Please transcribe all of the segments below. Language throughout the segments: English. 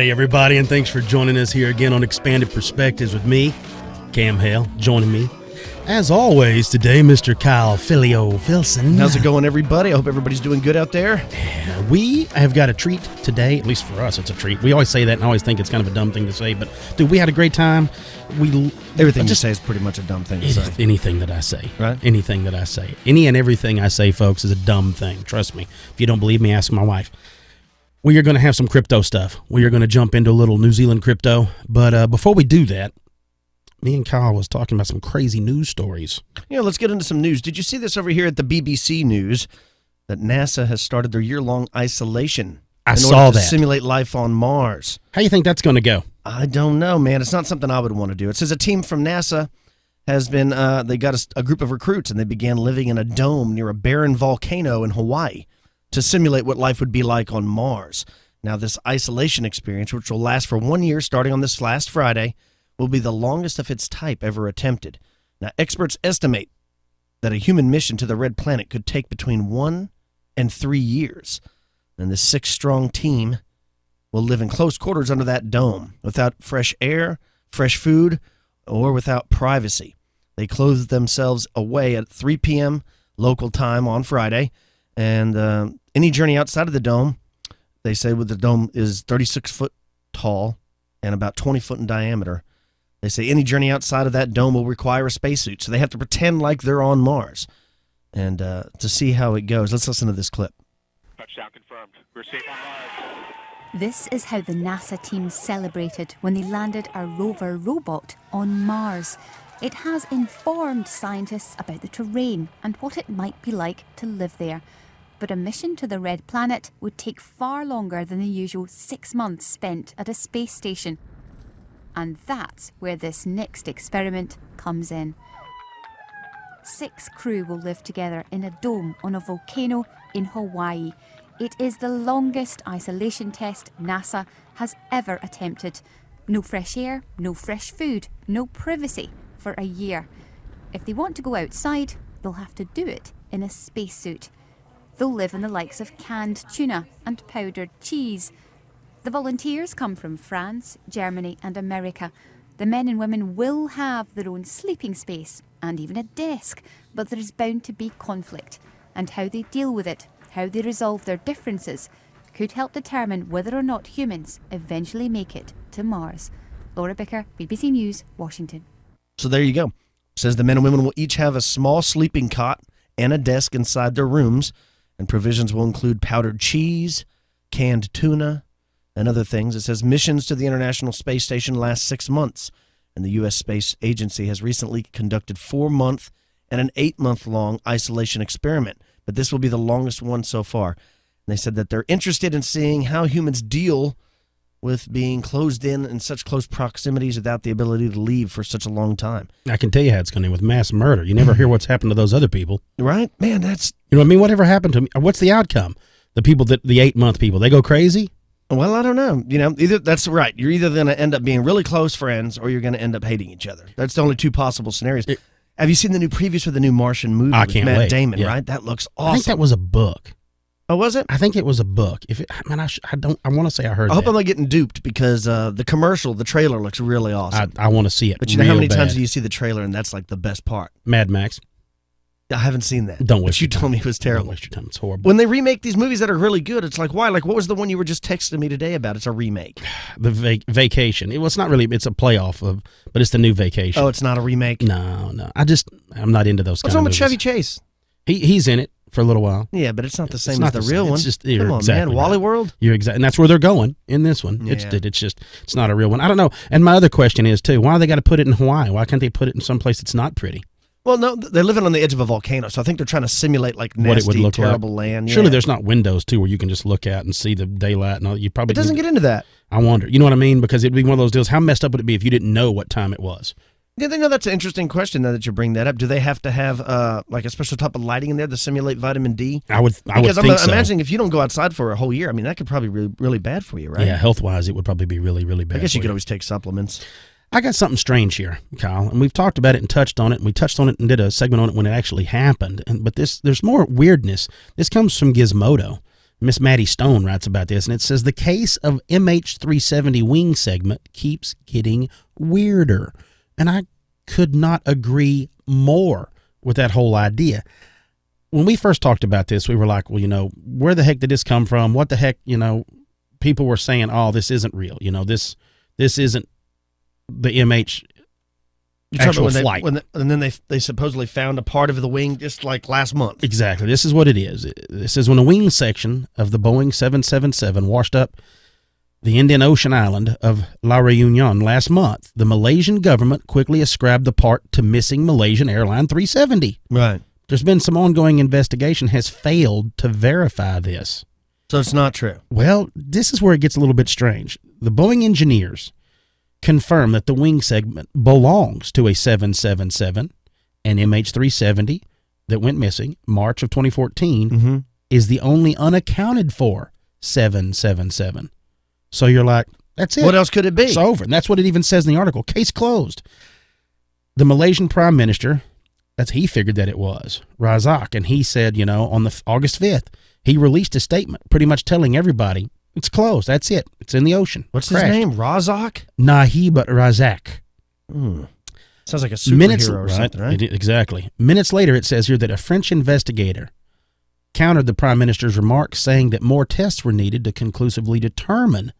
Hey, everybody, and thanks for joining us here again on Expanded Perspectives with me, Cam Hale, joining me. As always, today, Mr. Kyle Filson. How's it going, everybody? I hope everybody's doing good out there. We have got a treat today. At least for us, it's a treat. We always say that and I always think it's kind of a dumb thing to say, but, dude, we had a great time. Everything you say is pretty much a dumb thing to say. Anything that I say. Right? Anything that I say. Any and everything I say, folks, is a dumb thing. Trust me. If you don't believe me, ask my wife. We are going to have some crypto stuff. We are going to jump into a little New Zealand crypto. But before we do that, me and Kyle was talking about some crazy news stories. Yeah, let's get into some news. Did you see this over here at the BBC News? That NASA has started their year-long isolation in order to simulate life on Mars. How do you think that's going to go? I don't know, man. It's not something I would want to do. It says a team from NASA has been, they got a group of recruits, and they began living in a dome near a barren volcano in Hawaii to simulate what life would be like on Mars. Now, this isolation experience, which will last for 1 year starting on this last Friday, will be the longest of its type ever attempted. Now, experts estimate that a human mission to the red planet could take between 1 and 3 years. And the 6-strong team will live in close quarters under that dome, without fresh air, fresh food, or without privacy. They clothed themselves away at 3 p.m. local time on Friday, and any journey outside of the dome, they say the dome is 36 foot tall and about 20 foot in diameter. They say any journey outside of that dome will require a spacesuit, so they have to pretend like they're on Mars. And to see how it goes, let's listen to this clip. Touchdown confirmed. We're safe on Mars. This is how the NASA team celebrated when they landed a rover robot on Mars. It has informed scientists about the terrain and what it might be like to live there. But a mission to the red planet would take far longer than the usual 6 months spent at a space station. And that's where this next experiment comes in. 6 crew will live together in a dome on a volcano in Hawaii. It is the longest isolation test NASA has ever attempted. No fresh air, no fresh food, no privacy for a year. If they want to go outside, they'll have to do it in a spacesuit. They'll live in the likes of canned tuna and powdered cheese. The volunteers come from France, Germany and America. The men and women will have their own sleeping space and even a desk, but there is bound to be conflict, and how they deal with it, how they resolve their differences, could help determine whether or not humans eventually make it to Mars. Laura Bicker, BBC News, Washington. So there you go. It says the men and women will each have a small sleeping cot and a desk inside their rooms, and provisions will include powdered cheese, canned tuna, and other things. It says missions to the International Space Station last 6 months, and the U.S. Space Agency has recently conducted 4-month and an 8-month-long isolation experiment, but this will be the longest one so far. And they said that they're interested in seeing how humans deal with being closed in such close proximities without the ability to leave for such a long time. I can tell you how it's going to end with mass murder. You never hear what's happened to those other people. Right? Man, that's... You know what I mean? Whatever happened to me? What's the outcome? The 8-month people, they go crazy? Well, I don't know. Either that's right. You're either going to end up being really close friends or you're going to end up hating each other. That's the only two possible scenarios. Have you seen the new previews for the new Martian movie with Matt Damon, right? That looks awesome. I think that was a book. Oh, was it? I think it was a book. I want to say I heard I hope I'm not getting duped because the trailer looks really awesome. I want to see it. But you know how many times do you see the trailer and that's like the best part? Mad Max. I haven't seen that. Don't waste your time. You told me it was terrible. Don't waste your time. It's horrible. When they remake these movies that are really good, it's like, why? Like, what was the one you were just texting me today about? It's a remake. The Vacation. It's not really, it's a playoff of, but it's the new Vacation. Oh, it's not a remake? No. I'm not into those kind of movies. What's wrong with Chevy Chase? He's in it for a little while. Yeah, but it's not the same as the real one. It's just, come on, man. Wally World? You're exactly, and that's where they're going in this one. Yeah. It's not a real one. I don't know. And my other question is, too, why they got to put it in Hawaii? Why can't they put it in some place that's not pretty? Well, no, they're living on the edge of a volcano, so I think they're trying to simulate like nasty, terrible land. Surely there's not windows too where you can just look out and see the daylight and all. You probably it doesn't get into that. I wonder. You know what I mean? Because it'd be one of those deals. How messed up would it be if you didn't know what time it was? Yeah, no, that's an interesting question. Now that you bring that up, do they have to have like a special type of lighting in there to simulate vitamin D? I would think so. Because I'm imagining if you don't go outside for a whole year, I mean that could probably be really bad for you, right? Yeah, health wise, it would probably be really, really bad. I guess you could always take supplements. I got something strange here, Kyle, and we've talked about it and touched on it, and we touched on it and did a segment on it when it actually happened. But there's more weirdness. This comes from Gizmodo. Miss Maddie Stone writes about this, and it says the case of MH370 wing segment keeps getting weirder. And I could not agree more with that whole idea. When we first talked about this, we were like, well, where the heck did this come from? What the heck, people were saying, oh, this isn't real. This isn't the MH actual flight. And then they supposedly found a part of the wing just like last month. Exactly. This is what it is. This is when a wing section of the Boeing 777 washed up the Indian Ocean island of La Réunion last month. The Malaysian government quickly ascribed the part to missing Malaysian Airline 370. Right. There's been some ongoing investigation has failed to verify this. So it's not true. Well, this is where it gets a little bit strange. The Boeing engineers confirm that the wing segment belongs to a 777, and MH370 that went missing March of 2014 is the only unaccounted for 777. So you're like, that's it. What else could it be? It's over. And that's what it even says in the article. Case closed. The Malaysian Prime Minister, he figured that it was Razak, and he said, on the August 5th, he released a statement pretty much telling everybody it's closed. That's it. It's in the ocean. What's his name? Razak? Nahib Razak. Sounds like a superhero or something, right? Exactly. Minutes later, it says here that a French investigator countered the Prime Minister's remarks, saying that more tests were needed to conclusively determine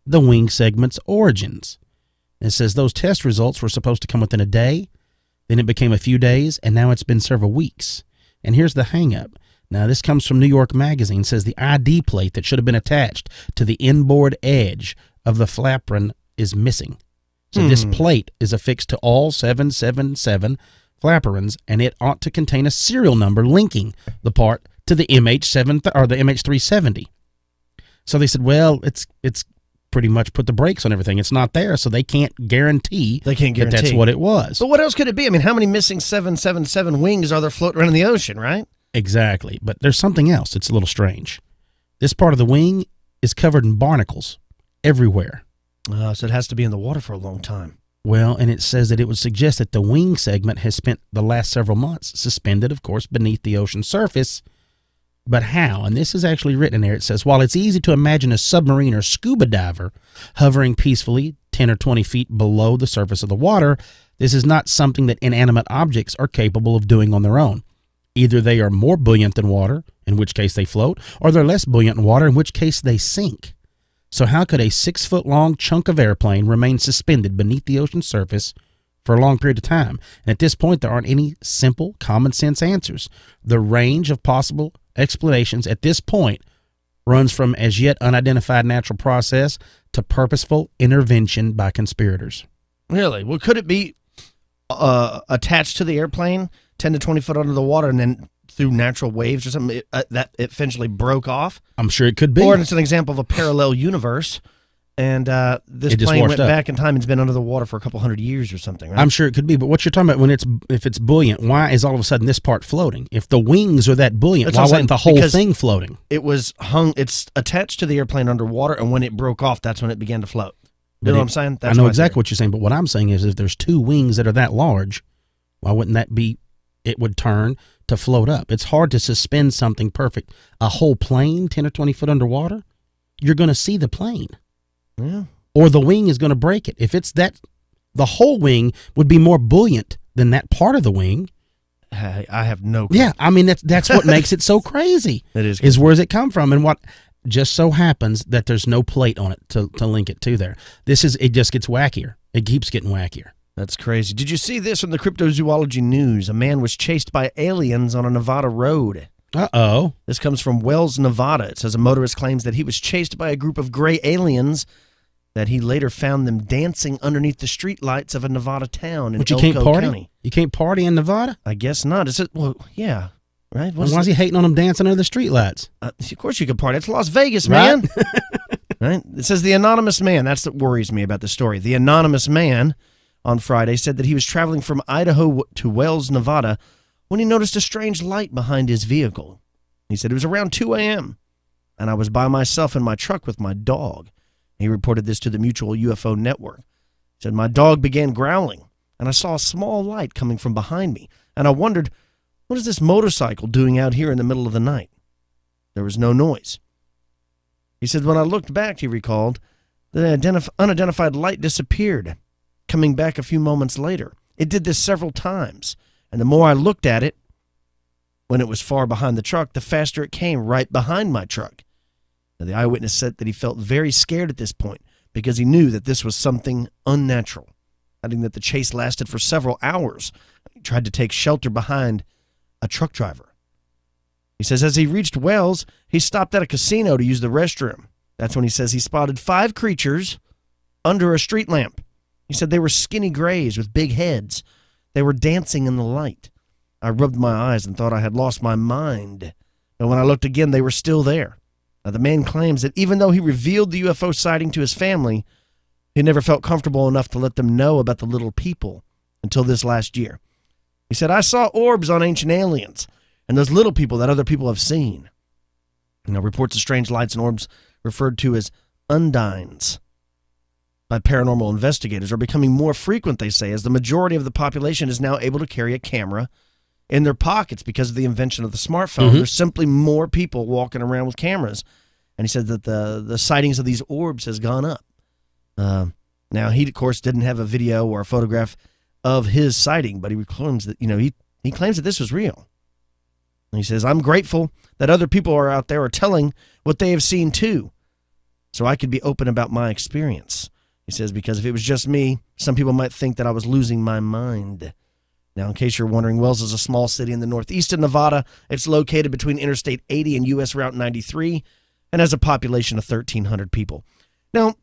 the wing segment's origins. It says those test results were supposed to come within a day, then it became a few days, and now it's been several weeks. And here's the hang-up. Now, this comes from New York Magazine. It says the ID plate that should have been attached to the inboard edge of the flaperon is missing. So this plate is affixed to all 777 flaperons, and it ought to contain a serial number linking the part to the MH7 or the MH370. So they said, well, it's pretty much put the brakes on everything. It's not there, so they can't guarantee that that's what it was. But what else could it be? I mean, how many missing 777 wings are there floating around in the ocean, right? Exactly. But there's something else that's a little strange. This part of the wing is covered in barnacles everywhere. So it has to be in the water for a long time. Well, and it says that it would suggest that the wing segment has spent the last several months suspended, of course, beneath the ocean surface. But how? And this is actually written in there. It says, while it's easy to imagine a submarine or scuba diver hovering peacefully 10 or 20 feet below the surface of the water, this is not something that inanimate objects are capable of doing on their own. Either they are more buoyant than water, in which case they float, or they're less buoyant in water, in which case they sink. So how could a 6-foot-long chunk of airplane remain suspended beneath the ocean surface for a long period of time? And at this point, there aren't any simple, common-sense answers. The range of possible explanations at this point runs from as yet unidentified natural process to purposeful intervention by conspirators. Really? Well, could it be attached to the airplane 10 to 20 foot under the water and then through natural waves or something that it eventually broke off? I'm sure it could be. Or it's an example of a parallel universe, and this plane went back in time and it's been under the water for a couple hundred years or something, right? I'm sure it could be, but what you're talking about, if it's buoyant, why is all of a sudden this part floating? If the wings are that buoyant, why wasn't the whole thing floating? It was it's attached to the airplane underwater, and when it broke off, that's when it began to float. You know what I'm saying? I know exactly what you're saying, but what I'm saying is if there's two wings that are that large, why wouldn't that be, it would turn to float up? It's hard to suspend something perfect. A whole plane 10 or 20 foot underwater, you're going to see the plane. Yeah. Or the wing is going to break it. If it's that, the whole wing would be more buoyant than that part of the wing. I have no clue. Yeah, I mean, that's what makes it so crazy. It is. Is where does it come from? And what just so happens that there's no plate on it to link it to there. It just gets wackier. It keeps getting wackier. That's crazy. Did you see this on the Cryptozoology News? A man was chased by aliens on a Nevada road. Uh-oh. This comes from Wells, Nevada. It says a motorist claims that he was chased by a group of gray aliens, that he later found them dancing underneath the streetlights of a Nevada town in Elko County. You can't party in Nevada? I guess not. Is it? Well, yeah. Right? Why is he hating on them dancing under the streetlights? Of course you could party. It's Las Vegas, man. Right? It says the anonymous man. That's what worries me about the story. The anonymous man on Friday said that he was traveling from Idaho to Wells, Nevada, when he noticed a strange light behind his vehicle. He said it was around 2 a.m., and I was by myself in my truck with my dog. He reported this to the Mutual UFO Network. He said, my dog began growling, and I saw a small light coming from behind me, and I wondered, what is this motorcycle doing out here in the middle of the night? There was no noise. He said, when I looked back, he recalled, the unidentified light disappeared, coming back a few moments later. It did this several times, and the more I looked at it, when it was far behind the truck, the faster it came right behind my truck. Now, the eyewitness said that he felt very scared at this point because he knew that this was something unnatural, adding that the chase lasted for several hours. He tried to take shelter behind a truck driver. He says as he reached Wells, he stopped at a casino to use the restroom. That's when he says he spotted 5 creatures under a street lamp. He said they were skinny grays with big heads. They were dancing in the light. I rubbed my eyes and thought I had lost my mind. And when I looked again, they were still there. Now, the man claims that even though he revealed the UFO sighting to his family, he never felt comfortable enough to let them know about the little people until this last year. He said, I saw orbs on Ancient Aliens and those little people that other people have seen. Reports of strange lights and orbs referred to as undines by paranormal investigators are becoming more frequent, they say, as the majority of the population is now able to carry a camera in their pockets because of the invention of the smartphone. There's simply more people walking around with cameras. And he said that the sightings of these orbs has gone up. Now, he, of course, didn't have a video or a photograph of his sighting, but he claims that, he claims that this was real. And he says, I'm grateful that other people are out there are telling what they have seen too, so I could be open about my experience. He says, because if it was just me, some people might think that I was losing my mind. Now, in case you're wondering, Wells is a small city in the northeast of Nevada. It's located between Interstate 80 and U.S. Route 93 and has a population of 1,300 people. Now,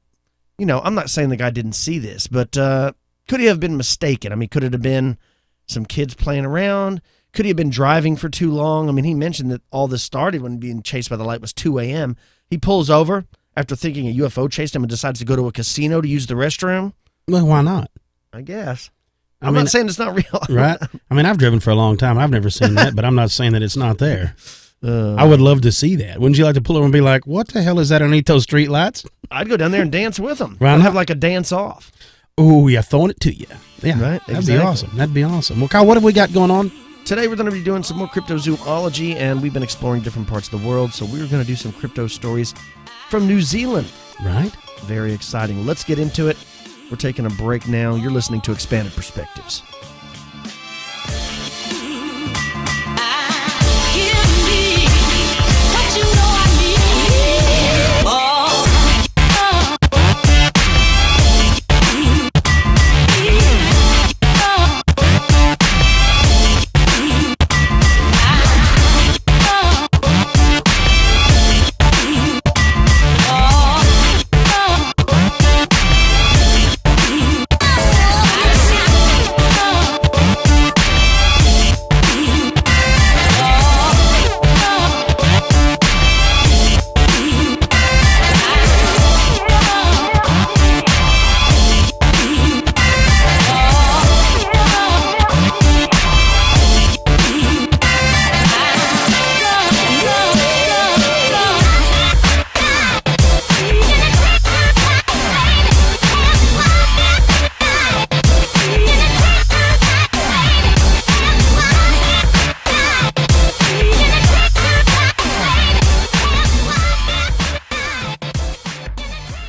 I'm not saying the guy didn't see this, but could he have been mistaken? I mean, could it have been some kids playing around? Could he have been driving for too long? I mean, he mentioned that all this started when being chased by the light was 2 a.m. He pulls over after thinking a UFO chased him and decides to go to a casino to use the restroom. Well, why not? I guess. I'm not saying it's not real. Right? I mean, I've driven for a long time. I've never seen that, but I'm not saying that it's not there. I would love to see that. Wouldn't you like to pull over and be like, what the hell is that underneath those street lights? I'd go down there and dance with them. Right. I'd have like a dance off. Oh, yeah, throwing it to you. Yeah, right. That'd be awesome. That'd be awesome. Well, Kyle, what have we got going on? Today we're going to be doing some more cryptozoology, and we've been exploring different parts of the world, so we're going to do some crypto stories from New Zealand. Right. Very exciting. Let's get into it. We're taking a break now. You're listening to Expanded Perspectives.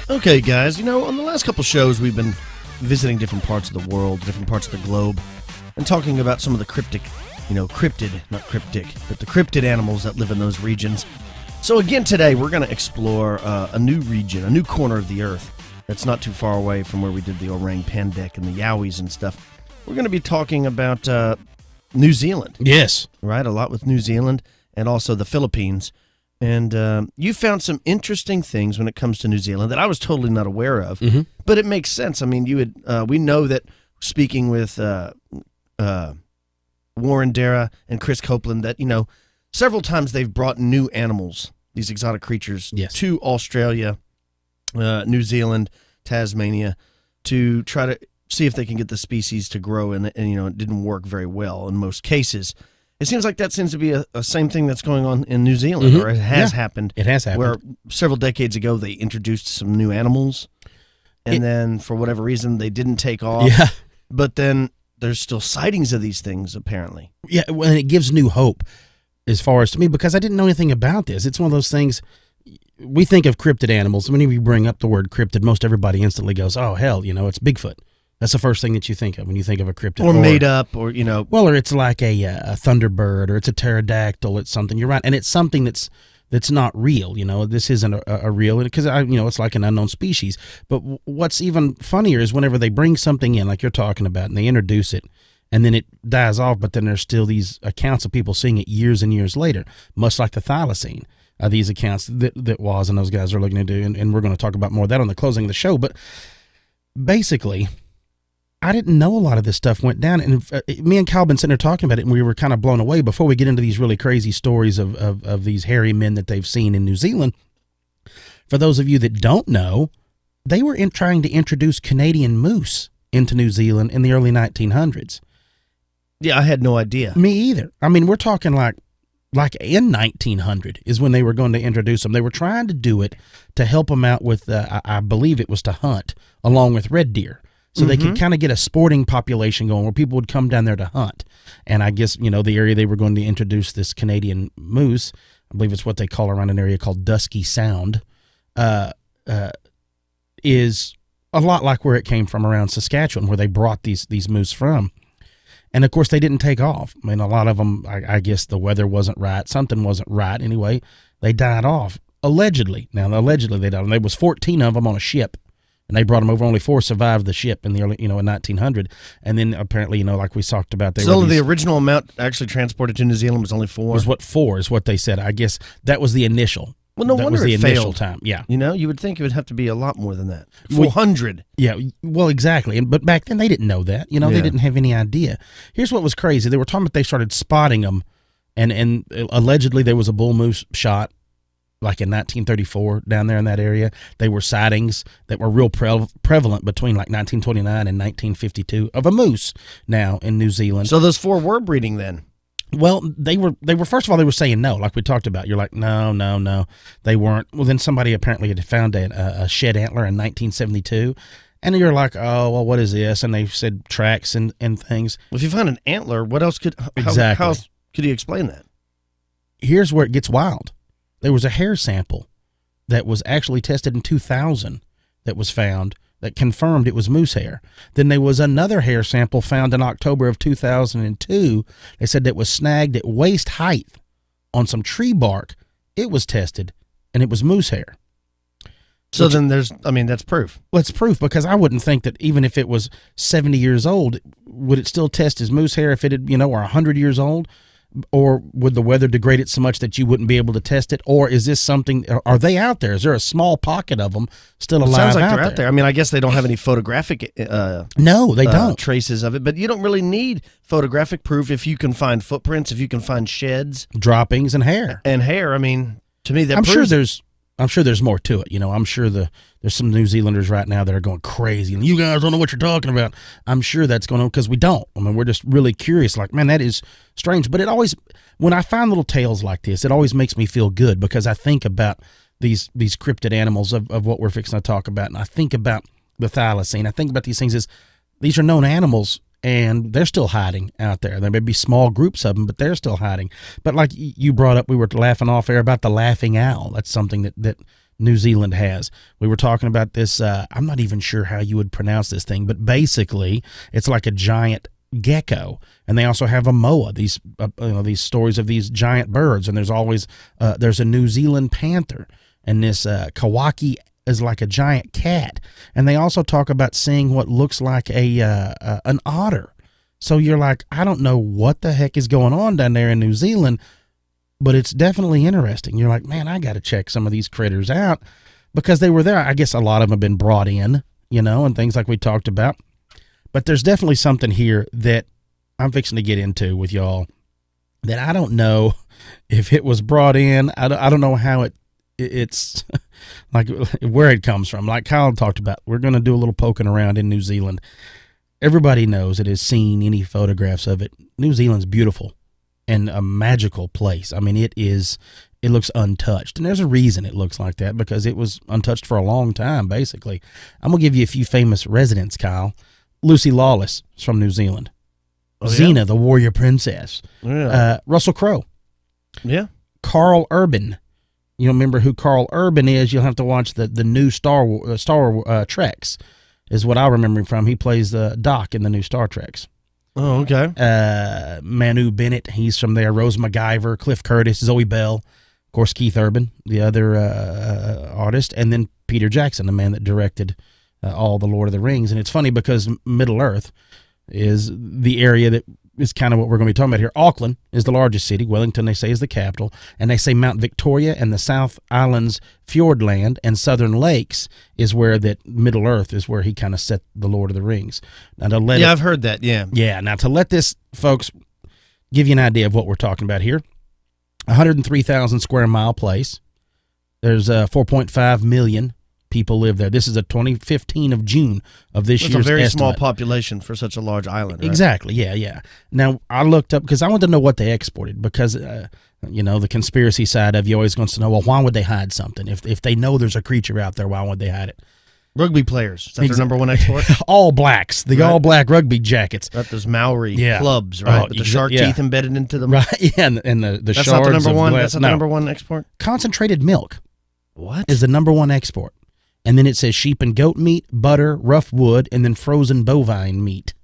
Okay, guys, on the last couple shows, we've been visiting different parts of the world, different parts of the globe, and talking about some of the cryptid, not cryptic, but the cryptid animals that live in those regions. So again, today, we're going to explore a new region, a new corner of the earth that's not too far away from where we did the orang pendek and the yowies and stuff. We're going to be talking about New Zealand. Yes. Right, a lot with New Zealand and also the Philippines. And you found some interesting things when it comes to New Zealand that I was totally not aware of, but it makes sense. I mean, we know that speaking with Warren Dara and Chris Copeland that, several times they've brought new animals, these exotic creatures, to Australia, New Zealand, Tasmania, to try to see if they can get the species to grow, and it didn't work very well in most cases. It seems like that seems to be a same thing that's going on in New Zealand, or it has happened. It has happened. Where several decades ago they introduced some new animals, and then for whatever reason they didn't take off. Yeah. But then there's still sightings of these things, apparently. Yeah, well, and it gives new hope as far as to me, because I didn't know anything about this. It's one of those things, we think of cryptid animals. Whenever you bring up the word cryptid, most everybody instantly goes, oh, hell, it's Bigfoot. That's the first thing that you think of when you think of a cryptid. Or made up, or, Well, or it's like a thunderbird, or it's a pterodactyl. It's something, you're right. And it's something that's not real. This isn't a real, because, it's like an unknown species. But what's even funnier is whenever they bring something in, like you're talking about, and they introduce it, and then it dies off, but then there's still these accounts of people seeing it years and years later, much like the Thylacine. These accounts that Woz and those guys are looking to do, and we're going to talk about more of that on the closing of the show. But basically, I didn't know a lot of this stuff went down, and me and Kyle been sitting there talking about it, and we were kind of blown away before we get into these really crazy stories of these hairy men that they've seen in New Zealand. For those of you that don't know, they were trying to introduce Canadian moose into New Zealand in the early 1900s. Yeah, I had no idea. Me either. I mean, we're talking like in 1900 is when they were going to introduce them. They were trying to do it to help them out with, I believe it was to hunt along with red deer. So they could kind of get a sporting population going where people would come down there to hunt. And I guess, the area they were going to introduce this Canadian moose, I believe it's what they call around an area called Dusky Sound, is a lot like where it came from around Saskatchewan, where they brought these moose from. And, of course, they didn't take off. I mean, a lot of them, I guess the weather wasn't right. Something wasn't right. Anyway, they died off. Allegedly. Now, allegedly they died. And there was 14 of them on a ship. And they brought them over. Only 4 survived the ship in the early, in 1900. And then apparently, like we talked about, they so the original amount actually transported to New Zealand was only 4? Was 4 is what they said. I guess that was the initial. Well, no wonder it failed. Time. Yeah. You would think it would have to be a lot more than that. 400. Yeah, well, exactly. But back then they didn't know that. They didn't have any idea. Here's what was crazy. They were talking about they started spotting them, and allegedly there was a bull moose shot like in 1934 down there in that area. They were sightings that were real prevalent between like 1929 and 1952 of a moose now in New Zealand. So those 4 were breeding then? Well, they were first of all, they were saying no, like we talked about. You're like, no, they weren't. Well, then somebody apparently had found a shed antler in 1972, and you're like, oh, well, what is this? And they said tracks and things. Well, if you find an antler, what else exactly? How else could you explain that? Here's where it gets wild. There was a hair sample that was actually tested in 2000 that was found that confirmed it was moose hair. Then there was another hair sample found in October of 2002. They said that was snagged at waist height on some tree bark. It was tested, and it was moose hair. So then that's proof. Well, it's proof, because I wouldn't think that even if it was 70 years old, would it still test as moose hair if it had, or 100 years old? Or would the weather degrade it so much that you wouldn't be able to test it? Or is this something, are they out there? Is there a small pocket of them still alive? Sounds like they're out there. I mean, I guess they don't have any photographic no, they don't. Traces of it, but you don't really need photographic proof if you can find footprints, if you can find sheds. Droppings and hair. And hair, I mean, to me that I'm sure there's more to it. I'm sure there's some New Zealanders right now that are going crazy. And you guys don't know what you're talking about. I'm sure that's going on because we don't. I mean, we're just really curious. Like, man, that is strange. But it always, when I find little tales like this, it always makes me feel good because I think about these cryptid animals of what we're fixing to talk about. And I think about the thylacine. I think about these things as these are known animals. And they're still hiding out there. There may be small groups of them, but they're still hiding. But like you brought up, we were laughing off air about the laughing owl. That's something that New Zealand has. We were talking about this. I'm not even sure how you would pronounce this thing, but basically it's like a giant gecko. And they also have a moa, these stories of these giant birds. And there's always, there's a New Zealand panther. And this kawaki is like a giant cat. And they also talk about seeing what looks like an otter. So you're like, I don't know what the heck is going on down there in New Zealand, but it's definitely interesting. You're like, man, I got to check some of these critters out because they were there. I guess a lot of them have been brought in, and things like we talked about. But there's definitely something here that I'm fixing to get into with y'all that I don't know if it was brought in. I don't know how it's like where it comes from. Like Kyle talked about, we're going to do a little poking around in New Zealand. Everybody knows that has seen any photographs of it. New Zealand's beautiful and a magical place. I mean, it looks untouched. And there's a reason it looks like that, because it was untouched for a long time, basically. I'm going to give you a few famous residents, Kyle. Lucy Lawless is from New Zealand. Oh, yeah? Xena, the warrior princess. Yeah. Russell Crowe. Yeah. Carl Urban. you remember who Carl Urban is, you'll have to watch the new Star Treks, is what I remember him from. He plays Doc in the new Star Treks. Oh, okay. Manu Bennett, he's from there. Rose MacGyver, Cliff Curtis, Zoe Bell, of course, Keith Urban, the other artist, and then Peter Jackson, the man that directed all the Lord of the Rings. And it's funny because Middle Earth is the area that is kind of what we're going to be talking about here. Auckland is the largest city. Wellington, they say, is the capital. And they say Mount Victoria and the South Islands Fjordland and Southern Lakes is where that Middle Earth is where he kind of set the Lord of the Rings. Now to let I've heard that, yeah. Yeah, now to let this, folks, give you an idea of what we're talking about here. 103,000 square mile place. There's 4.5 million people live there. This is a 2015 of June of this year's It's a very estimate. small population for such a large island, right? Exactly, yeah. Now, I looked up, because I wanted to know what they exported, because, the conspiracy side of you always wants to know, well, why would they hide something? If they know there's a creature out there, why would they hide it? Rugby players. Is that their number one export? All blacks. The Right. all-black rugby jackets. Got those Maori Yeah. clubs, right? Oh, With the shark teeth embedded into them. Right, yeah, and the That's shards not the number of one. glass. That's not No. the number one export. Concentrated milk What? is the number one export. And then it says sheep and goat meat, butter, rough wood, and then frozen bovine meat.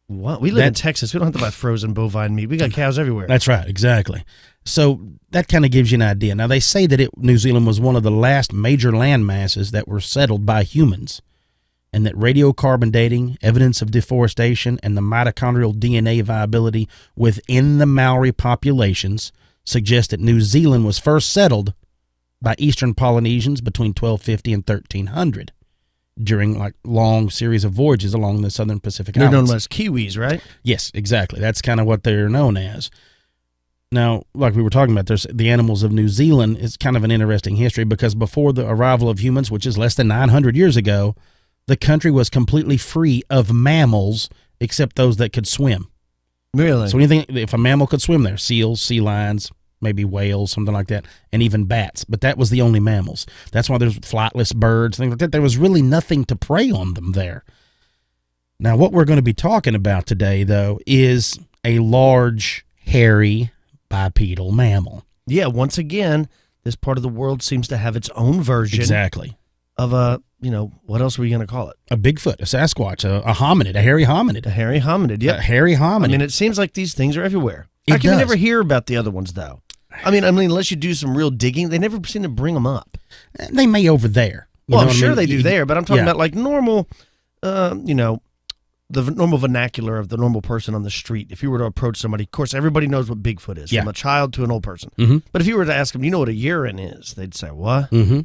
What? We live in Texas. We don't have to buy frozen bovine meat. We got cows everywhere. That's right, exactly. So that kind of gives you an idea. Now, they say that New Zealand was one of the last major land masses that were settled by humans, and that radiocarbon dating, evidence of deforestation, and the mitochondrial DNA viability within the Maori populations suggest that New Zealand was first settled by Eastern Polynesians between 1250 and 1300 during like long series of voyages along the southern Pacific They're Islands. known as Kiwis, right? Yes, exactly. That's kind of what they're known as. Now, like we were talking about, there's the animals of New Zealand. It's kind of an interesting history because before the arrival of humans, which is less than 900 years ago, the country was completely free of mammals except those that could swim. Really? So anything, if a mammal could swim there, seals, sea lions, maybe whales, something like that, and even bats. But that was the only mammals. That's why there's flightless birds, things like that. There was really nothing to prey on them there. Now, what we're going to be talking about today, though, is a large, hairy, bipedal mammal. Yeah, once again, this part of the world seems to have its own version Exactly. of a, what else are we going to call it? A Bigfoot, a Sasquatch, a hominid, a hairy hominid. A hairy hominid, yeah. A hairy hominid. I mean, it seems like these things are everywhere. It How can you does. never hear about the other ones, though? I mean, unless you do some real digging, they never seem to bring them up. They may over there. You Well, know I'm what I sure mean? they do there, but I'm talking Yeah. about like normal, the normal vernacular of the normal person on the street. If you were to approach somebody, of course, everybody knows what Bigfoot is, Yeah. from a child to an old person. Mhm. But if you were to ask them, do you know what a urine is? They'd say, what? Mm-hmm.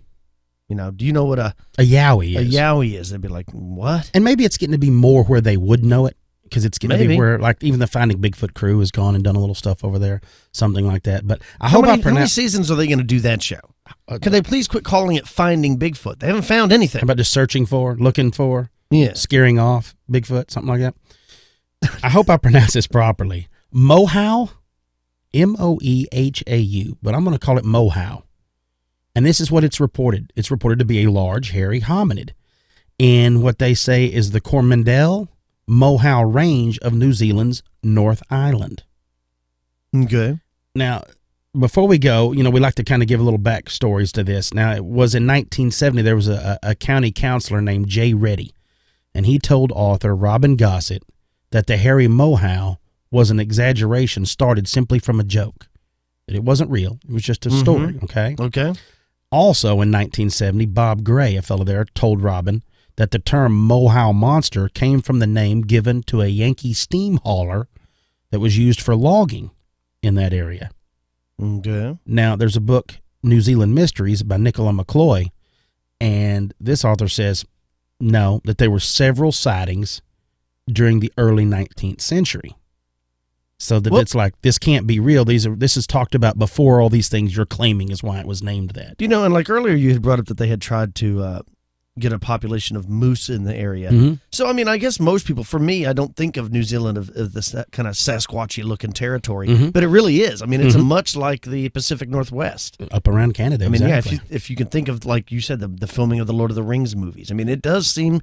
Do you know what a yowie is. yowie is? They'd be like, what? And maybe it's getting to be more where they would know it, because it's getting to be Maybe. where, like, even the Finding Bigfoot crew has gone and done a little stuff over there, something like that. But I How hope I many pronounce. seasons are they going to do that show? Could they please quit calling it Finding Bigfoot? They haven't found anything. How about just searching for, looking for, Yes. scaring off Bigfoot, something like that? I hope I pronounce this properly. Mohau, Moehau, but I'm going to call it Mohau. And this is what it's reported. It's reported to be a large, hairy hominid in what they say is the Coromandel Mohau range of New Zealand's North Island. Okay. Now, before we go, we like to kind of give a little backstories to this. Now, it was in 1970, there was a county councilor named Jay Reddy, and he told author Robin Gossett that the hairy Mohau was an exaggeration started simply from a joke, that it wasn't real. It was just a story, okay? Okay. Also, in 1970, Bob Gray, a fellow there, told Robin that the term Mohau monster came from the name given to a Yankee steam hauler that was used for logging in that area. Okay. Now, there's a book, New Zealand Mysteries, by Nicola McCloy, and this author says, no, that there were several sightings during the early 19th century. So that it's like, this can't be real. This is talked about before all these things you're claiming is why it was named that. And like earlier you had brought up that they had tried to get a population of moose in the area. Mm-hmm. So, I mean, I guess most people, for me, I don't think of New Zealand of this that kind of Sasquatchy looking territory, Mhm. but it really is. I mean, it's Mhm. much like the Pacific Northwest. Up around Canada, I mean, exactly. yeah, if you can think of, like you said, the filming of the Lord of the Rings movies. I mean, it does seem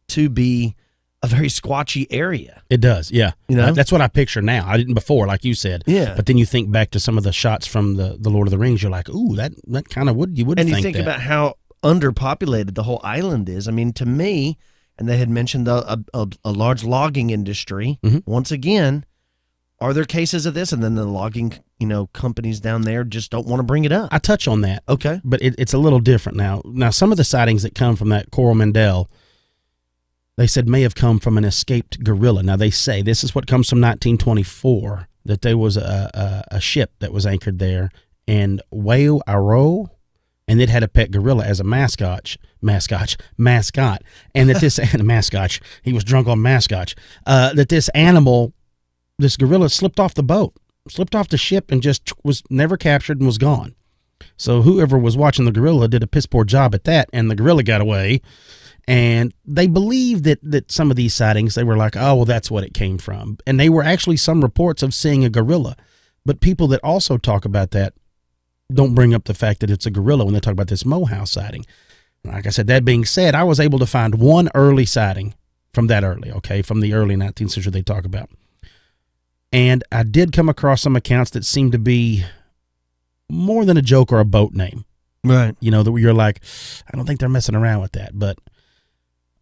to be a very squatchy area. It does, yeah. You know? That's what I picture now. I didn't before, like you said. Yeah. But then you think back to some of the shots from the Lord of the Rings. You're like, ooh, that kind of would, you would And think you think that. about how underpopulated the whole island is. I mean, to me, and they had mentioned a large logging industry. Mm-hmm. Once again, are there cases of this? And then the logging, companies down there just don't want to bring it up. I touch on that. Okay. But it's a little different now. Now, some of the sightings that come from that Coromandel, they said may have come from an escaped gorilla. Now, they say, this is what comes from 1924, that there was a ship that was anchored there in Wai'aro, and it had a pet gorilla as a mascot, and that this mascot, he was drunk on mascot, that this animal, this gorilla slipped off the ship and just was never captured and was gone. So whoever was watching the gorilla did a piss poor job at that, and the gorilla got away. And they believe that some of these sightings, they were like, oh, well, that's what it came from. And they were actually some reports of seeing a gorilla. But people that also talk about that don't bring up the fact that it's a gorilla when they talk about this Mohouse sighting. Like I said, that being said, I was able to find one early sighting from that early, okay, from the early 19th century they talk about. And I did come across some accounts that seemed to be more than a joke or a boat name. Right. That you're like, I don't think they're messing around with that, but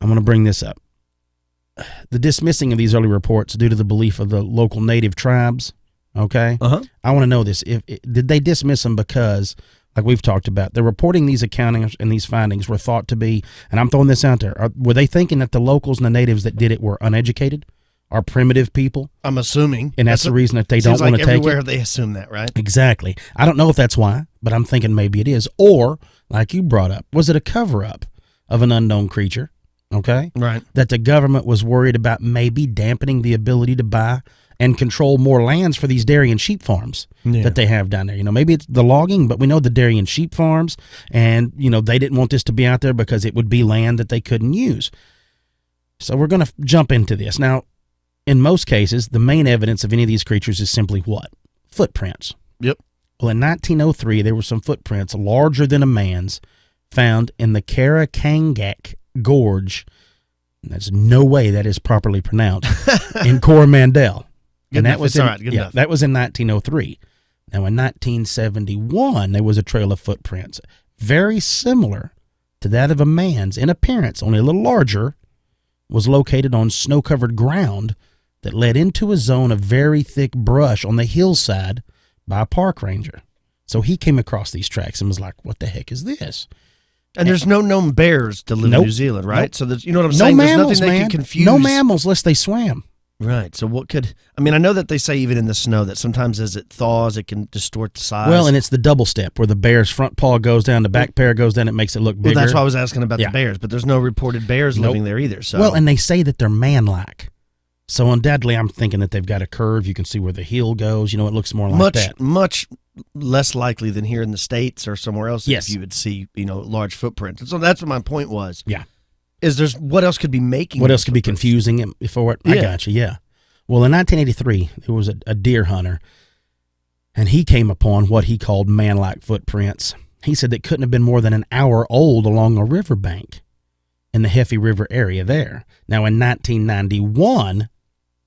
I'm going to bring this up. The dismissing of these early reports due to the belief of the local native tribes, okay? Uh-huh. I want to know this. Did they dismiss them because, like we've talked about, they're reporting these accountings and these findings were thought to be, and I'm throwing this out there, were they thinking that the locals and the natives that did it were uneducated, are primitive people? I'm assuming. And that's the reason that they don't want to take it? Everywhere they assume that, right? Exactly. I don't know if that's why, but I'm thinking maybe it is. Or, like you brought up, was it a cover-up of an unknown creature? Okay? Right. That the government was worried about maybe dampening the ability to buy and control more lands for these dairy and sheep farms that they have down there. Maybe it's the logging, but we know the dairy and sheep farms, and, they didn't want this to be out there because it would be land that they couldn't use. So we're going to jump into this. Now, in most cases, the main evidence of any of these creatures is simply what? Footprints. Yep. Well, in 1903, there were some footprints larger than a man's found in the Karakangak Gorge. There's no way that is properly pronounced in Coromandel. Good enough. It's all right. Good enough. That was in 1903. Now, in 1971, there was a trail of footprints very similar to that of a man's in appearance, only a little larger, was located on snow-covered ground that led into a zone of very thick brush on the hillside by a park ranger. So he came across these tracks and was like, what the heck is this? And there's no known bears to live in New Zealand, right? Nope. So there's, you know what I'm No saying? mammals, there's nothing man. that can confuse. No mammals unless they swam. Right. So what could... I mean, I know that they say even in the snow that sometimes as it thaws, it can distort the size. Well, and it's the double step where the bear's front paw goes down, the back pair goes down, it makes it look bigger. Well, that's why I was asking about the bears, but there's no reported bears living there either. So. Well, and they say that they're man-like. So undoubtedly, I'm thinking that they've got a curve. You can see where the heel goes. It looks more like that. Much less likely than here in the States or somewhere else. Yes. If you would see, large footprints. And so that's what my point was. Yeah. What else could be making What else could be confusing it for it? I got you, yeah. Well, in 1983, there was a deer hunter, and he came upon what he called man-like footprints. He said they couldn't have been more than an hour old along a riverbank in the Heffy River area there. Now, in 1991,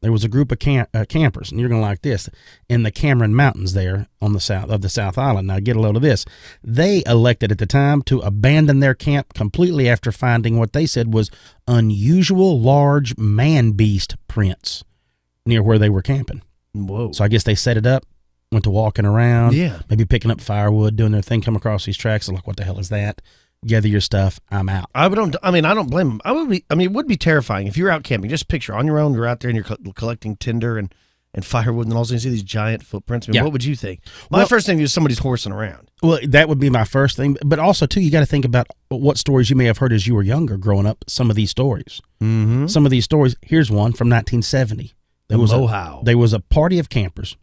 there was a group of campers, and you're going to like this, in the Cameron Mountains there on the South Island. Now, get a load of this. They elected at the time to abandon their camp completely after finding what they said was unusual large man-beast prints near where they were camping. Whoa. So I guess they set it up, went to walking around, Yeah. maybe picking up firewood, doing their thing, come across these tracks. They're like, what the hell is that? Gather your stuff. I'm out. I don't blame them. It would be terrifying if you're out camping. Just picture on your own, you're out there and you're collecting tinder and firewood, and all of a sudden you see these giant footprints. What would you think? My first thing is somebody's horsing around. Well, that would be my first thing. But also, too, you got to think about what stories you may have heard as you were younger growing up, some of these stories. Mm-hmm. Some of these stories. Here's one from 1970. There was a party of campers.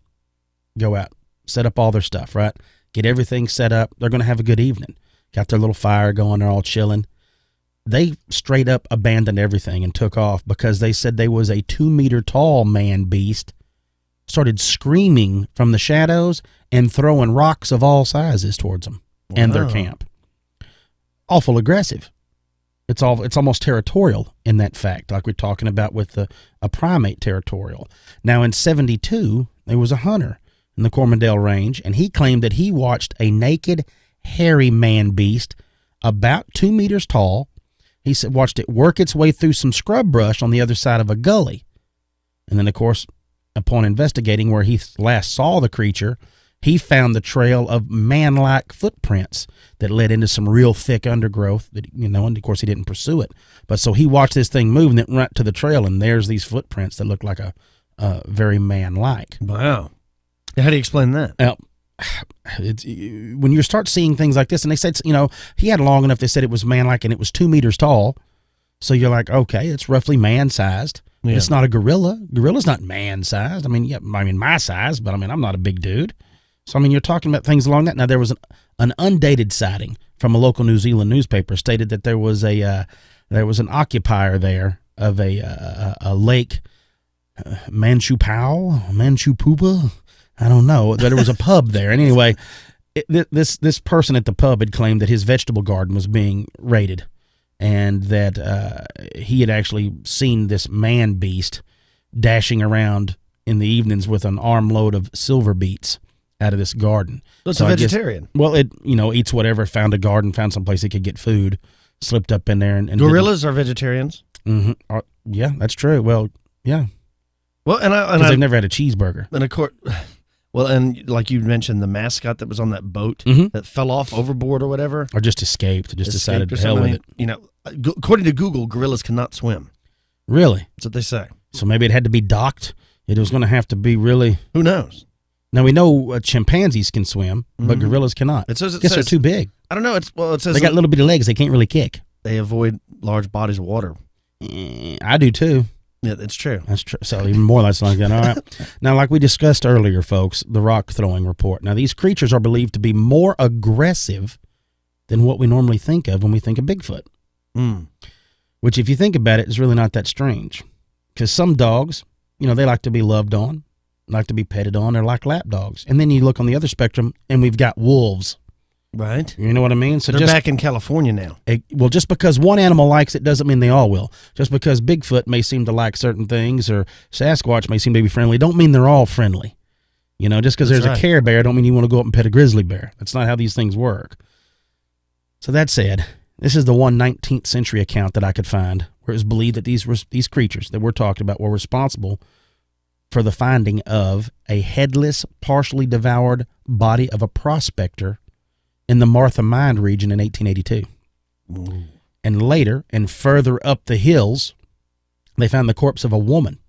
Go out, set up all their stuff, right? Get everything set up. They're going to have a good evening. Got their little fire going. They're all chilling. They straight up abandoned everything and took off because they said there was a 2-meter tall man beast, started screaming from the shadows and throwing rocks of all sizes towards them and their camp. Awful aggressive. It's almost territorial in that fact, like we're talking about with a primate territorial. Now, in 1972, there was a hunter in the Coromandel Range, and he claimed that he watched a naked, hairy man beast about 2 meters tall. He said watched it work its way through some scrub brush on the other side of a gully. And then, of course, upon investigating where he last saw the creature, he found the trail of man-like footprints that led into some real thick undergrowth that, and of course he didn't pursue it. But so he watched this thing move and then right to the trail, and there's these footprints that look like a very man-like. Wow. How do you explain that? When you start seeing things like this, and they said, he had long enough, they said it was man-like and it was 2 meters tall. So you're like, okay, it's roughly man-sized. Yeah. It's not a gorilla. Gorilla's not man-sized. My size, but I'm not a big dude. So, you're talking about things along that. Now, there was an undated sighting from a local New Zealand newspaper stated that there was an occupier there of a lake, Manchupupa. I don't know. There was a pub there. And anyway, this person at the pub had claimed that his vegetable garden was being raided, and that he had actually seen this man beast dashing around in the evenings with an armload of silver beets out of this garden. So it's a vegetarian. It eats whatever, found a garden, found some place it could get food, slipped up in there. And gorillas are vegetarians? Mm-hmm. Yeah, that's true. Well, yeah. Well, because they've never had a cheeseburger. And of course, and like you mentioned, the mascot that was on that boat that fell off overboard or whatever. Or just escaped, decided to hell with it. According to Google, gorillas cannot swim. Really? That's what they say. So maybe it had to be docked. It was going to have to be really... Who knows? Now, we know chimpanzees can swim, but gorillas cannot. It says they're too big. I don't know. It says they got little bitty legs. They can't really kick. They avoid large bodies of water. I do too. Yeah, that's true. That's true. So even more that's like that. All right. Now, like we discussed earlier, folks, the rock throwing report. Now, these creatures are believed to be more aggressive than what we normally think of when we think of Bigfoot. Which, if you think about it, is really not that strange. Because some dogs, they like to be loved on, like to be petted on. They're like lap dogs. And then you look on the other spectrum, and we've got wolves. Right. You know what I mean? So they're back in California now. Well, just because one animal likes it doesn't mean they all will. Just because Bigfoot may seem to like certain things or Sasquatch may seem to be friendly, don't mean they're all friendly. Just because there's a Care Bear don't mean you want to go up and pet a grizzly bear. That's not how these things work. So that said, this is the one 19th century account that I could find where it was believed that these creatures that we're talking about were responsible for the finding of a headless, partially devoured body of a prospector in the Martha Mine region in 1882. Ooh. And later, and further up the hills, they found the corpse of a woman,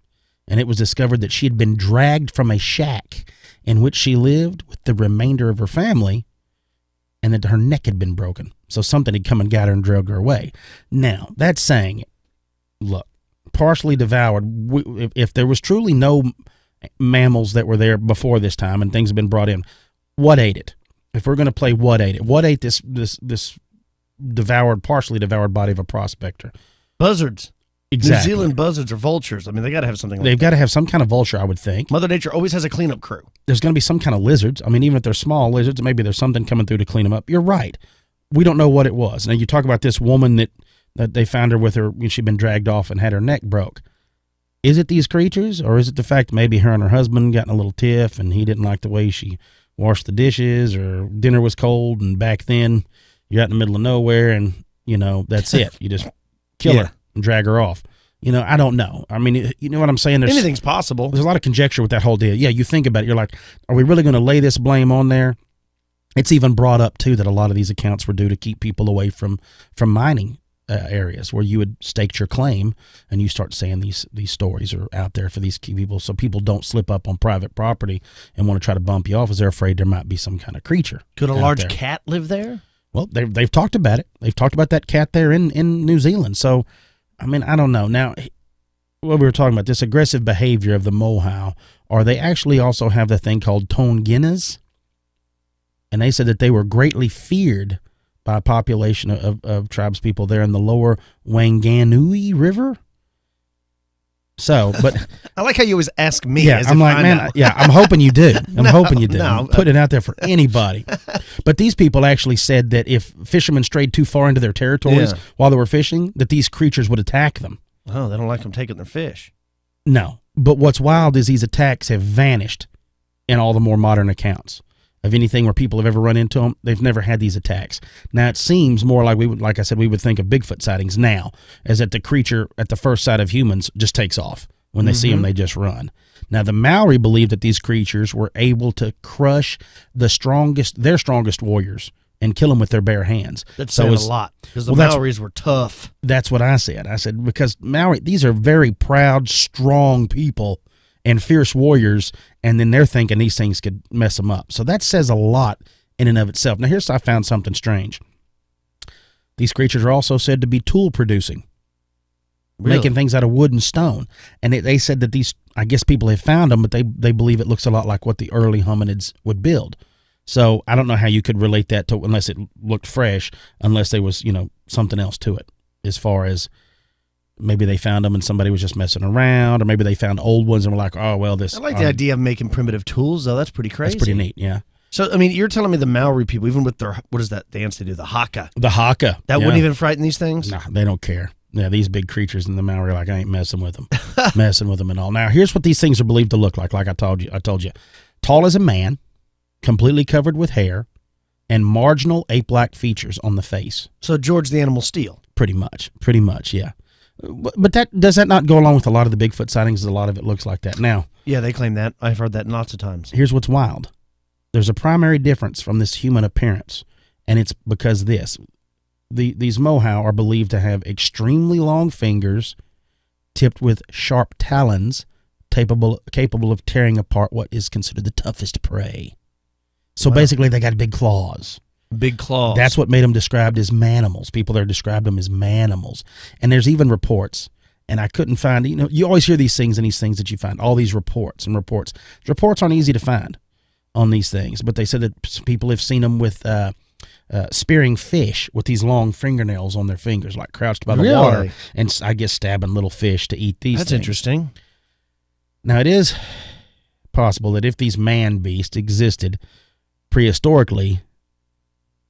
and it was discovered that she had been dragged from a shack in which she lived with the remainder of her family, and that her neck had been broken. So something had come and got her and dragged her away. Now, that's saying, look, partially devoured, if there was truly no mammals that were there before this time and things have been brought in, what ate it? If we're going to play what ate it, what ate this partially devoured body of a prospector? Buzzards. Exactly. New Zealand buzzards or vultures. They got to have something like that. They've got to have some kind of vulture, I would think. Mother Nature always has a cleanup crew. There's going to be some kind of lizards. Even if they're small lizards, maybe there's something coming through to clean them up. You're right. We don't know what it was. Now, you talk about this woman that they found her with her, she'd been dragged off and had her neck broke. Is it these creatures, or is it the fact that maybe her and her husband got in a little tiff and he didn't like the way she washed the dishes, or dinner was cold, and back then you're out in the middle of nowhere and, that's it. You just kill her and drag her off. I don't know. You know what I'm saying? Anything's possible. There's a lot of conjecture with that whole deal. Yeah, you think about it. You're like, are we really going to lay this blame on there? It's even brought up, too, that a lot of these accounts were due to keep people away from mining areas where you had staked your claim, and you start saying these stories are out there for these key people, so people don't slip up on private property and want to try to bump you off as they're afraid there might be some kind of creature. Could a large cat live there? Well, they've talked about it. They've talked about that cat there in New Zealand. So, I don't know. Now, what we were talking about, this aggressive behavior of the mohau, or they actually also have the thing called tonginas, and they said that they were greatly feared by a population of tribes people there in the lower Wanganui River. So, but I like how you always ask me. yeah, as I'm if like, I man, know. yeah, I'm hoping you do. I'm hoping you do. no. I'm putting it out there for anybody. But these people actually said that if fishermen strayed too far into their territories Yeah. while they were fishing, that these creatures would attack them. Oh, they don't like them taking their fish. No. But what's wild is these attacks have vanished in all the more modern accounts of anything where people have ever run into them. They've never had these attacks. Now, it seems more like like I said, we would think of Bigfoot sightings now, as that the creature at the first sight of humans just takes off. When they see them, they just run. Now, the Maori believe that these creatures were able to crush their strongest warriors and kill them with their bare hands. That's saying a lot because the Maoris were tough. That's what I said. I said, because Maori, these are very proud, strong people and fierce warriors, and then they're thinking these things could mess them up. So that says a lot in and of itself. Now, I found something strange. These creatures are also said to be tool producing. Really? Making things out of wood and stone. And they said that these, I guess people have found them, but they believe it looks a lot like what the early hominids would build. So I don't know how you could relate that to, unless it looked fresh, unless there was, something else to it, as far as maybe they found them and somebody was just messing around, or maybe they found old ones and were like, oh, well, this. I like the idea of making primitive tools, though. That's pretty crazy. That's pretty neat, yeah. So, I mean, you're telling me the Maori people, even with their, what is that dance they do, the haka? The haka. That wouldn't even frighten these things? No, they don't care. Yeah, these big creatures in the Maori are like, I ain't messing with them. Messing with them and all. Now, here's what these things are believed to look like I told you. Tall as a man, completely covered with hair, and marginal ape-like features on the face. So George the Animal Steel. Pretty much, yeah. But does that not go along with a lot of the Bigfoot sightings? A lot of it looks like that. Now, yeah, they claim that. I've heard that lots of times. Here's what's wild. There's a primary difference from this human appearance, and it's because these mohau are believed to have extremely long fingers tipped with sharp talons capable of tearing apart what is considered the toughest prey. So basically they got big claws. Big claws. That's what made them described as manimals. People there described them as manimals. And there's even reports, and I couldn't find, you always hear these things and these things that you find, all these reports. Reports aren't easy to find on these things, but they said that people have seen them with spearing fish with these long fingernails on their fingers, like crouched by the water, and I guess stabbing little fish to eat these. That's things. Interesting. Now, it is possible that if these man beasts existed prehistorically,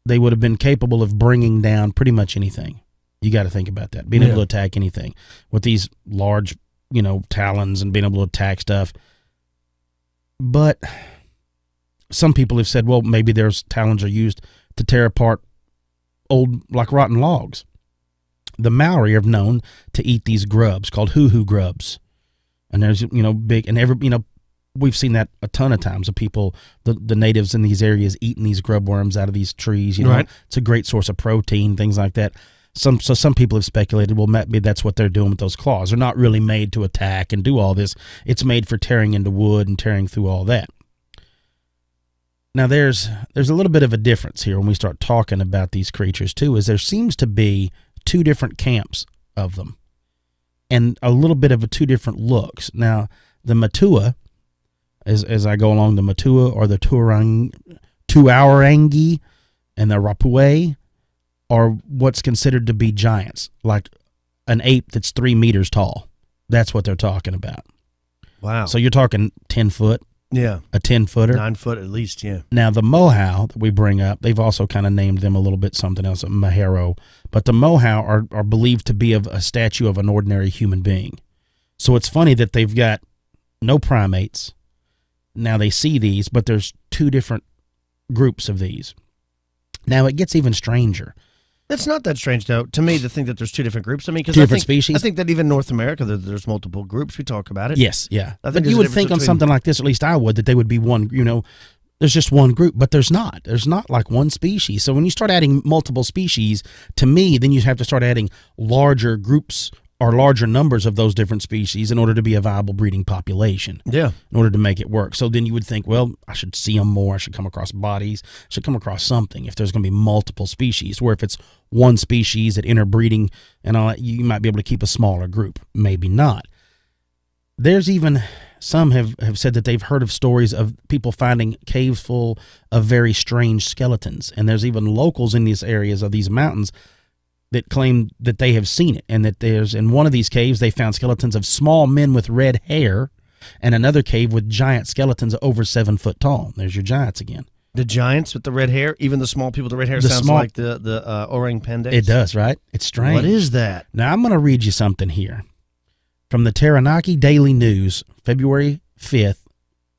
they would have been capable of bringing down pretty much anything. You got to think about that, being able to attack anything with these large, talons and being able to attack stuff. But some people have said, well, maybe their talons are used to tear apart old, like rotten logs. The Maori are known to eat these grubs called hoo-hoo grubs. And there's, big, and we've seen that a ton of times of people, the natives in these areas eating these grub worms out of these trees. Right. It's a great source of protein, things like that. Some people have speculated, well, maybe that's what they're doing with those claws. They're not really made to attack and do all this. It's made for tearing into wood and tearing through all that. Now, there's a little bit of a difference here when we start talking about these creatures, too, is there seems to be two different camps of them and a little bit of two different looks. Now, the Matua, as I go along, the Matua or the Tuarangi and the Rapue are what's considered to be giants, like an ape that's 3 meters tall. That's what they're talking about. Wow. So you're talking 10 foot. Yeah. A 10-footer. 9 foot at least, yeah. Now, the mohau that we bring up, they've also kind of named them a little bit something else, a mahero. But the mohau are believed to be of a statue of an ordinary human being. So it's funny that they've got no primates. Now they see these, but there's two different groups of these. Now, it gets even stranger. It's not that strange, though, to me, to think that there's two different groups. I mean, because different species? I think that even North America, there's multiple groups. We talk about it. Yes, yeah. I think but you would think on something like this, at least I would, that they would be one, there's just one group, but there's not. There's not like one species. So when you start adding multiple species, to me, then you have to start adding larger groups or larger numbers of those different species in order to be a viable breeding population. Yeah. In order to make it work. So then you would think, well, I should see them more. I should come across bodies. I should come across something if there's going to be multiple species. Where if it's one species at interbreeding and all that, you might be able to keep a smaller group. Maybe not. There's even, some have said that they've heard of stories of people finding caves full of very strange skeletons. And there's even locals in these areas of these mountains that claim that they have seen it, and that there's in one of these caves they found skeletons of small men with red hair, and another cave with giant skeletons over 7 foot tall. There's your giants again. The giants with the red hair, even the small people with the red hair, sounds like the orang pendants. It does, right? It's strange. What is that? Now, I'm going to read you something here from the Taranaki Daily News, February 5th,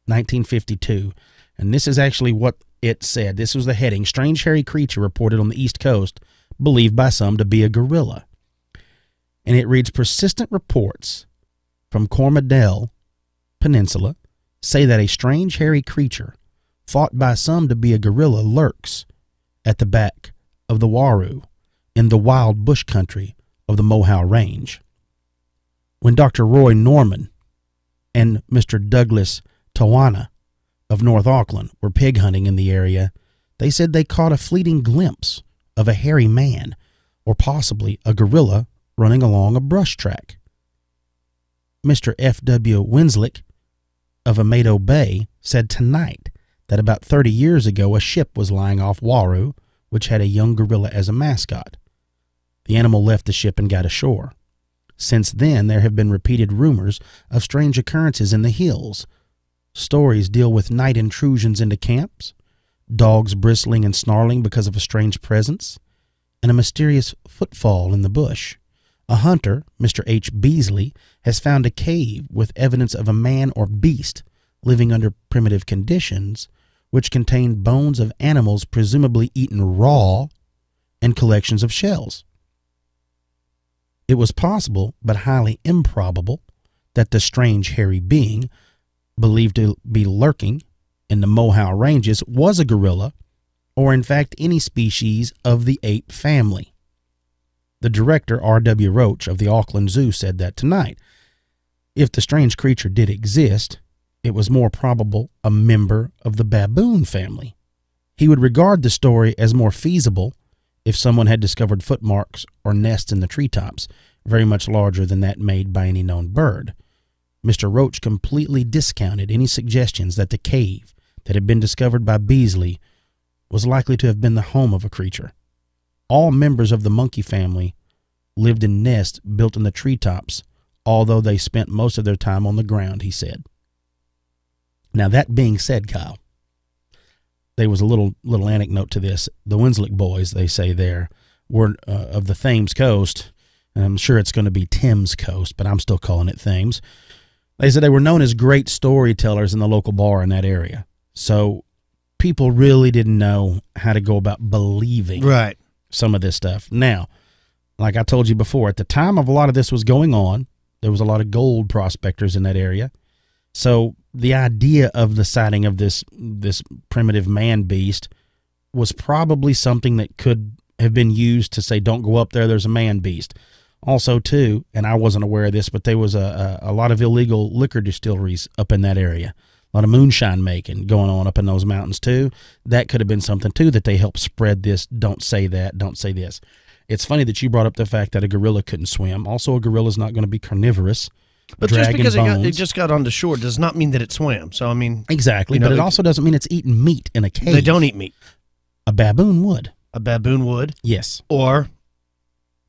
1952. And this is actually what it said. This was the heading: Strange hairy creature reported on the East Coast, believed by some to be a gorilla. And it reads, persistent reports from Coromandel Peninsula say that a strange hairy creature, thought by some to be a gorilla, lurks at the back of the Waru in the wild bush country of the Mohau Range. When Dr. Roy Norman and Mr. Douglas Tawana of North Auckland were pig hunting in the area, they said they caught a fleeting glimpse of a hairy man, or possibly a gorilla, running along a brush track. Mr. F.W. Winslick of Amado Bay said tonight that about 30 years ago a ship was lying off Waru, which had a young gorilla as a mascot. The animal left the ship and got ashore. Since then, there have been repeated rumors of strange occurrences in the hills. Stories deal with night intrusions into camps, dogs bristling and snarling because of a strange presence, and a mysterious footfall in the bush. A hunter, Mr. H. Beasley, has found a cave with evidence of a man or beast living under primitive conditions, which contained bones of animals presumably eaten raw and collections of shells. It was possible, but highly improbable, that the strange hairy being, believed to be lurking in the Mohau Ranges, was a gorilla, or in fact any species of the ape family. The director, R.W. Roach of the Auckland Zoo, said that tonight, if the strange creature did exist, it was more probable a member of the baboon family. He would regard the story as more feasible if someone had discovered footmarks or nests in the treetops, very much larger than that made by any known bird. Mr. Roach completely discounted any suggestions that the cave that had been discovered by Beasley was likely to have been the home of a creature. All members of the monkey family lived in nests built in the treetops, although they spent most of their time on the ground, he said. Now, that being said, Kyle, there was a little anecdote to this. The Winslick boys, they say there, were of the Thames Coast, and I'm sure it's going to be Thames Coast, but I'm still calling it Thames. They said they were known as great storytellers in the local bar in that area. So people really didn't know how to go about believing some of this stuff. Now, like I told you before, at the time of a lot of this was going on, there was a lot of gold prospectors in that area. So the idea of the sighting of this primitive man beast was probably something that could have been used to say, don't go up there, there's a man beast. Also, too, and I wasn't aware of this, but there was a lot of illegal liquor distilleries up in that area. A lot of moonshine making going on up in those mountains, too. That could have been something, too, that they helped spread this, don't say that, don't say this. It's funny that you brought up the fact that a gorilla couldn't swim. Also, a gorilla's not going to be carnivorous. But just because it just got onto shore does not mean that it swam. So, I mean... Exactly, but it also doesn't mean it's eating meat in a cave. They don't eat meat. A baboon would. A baboon would? Yes. Or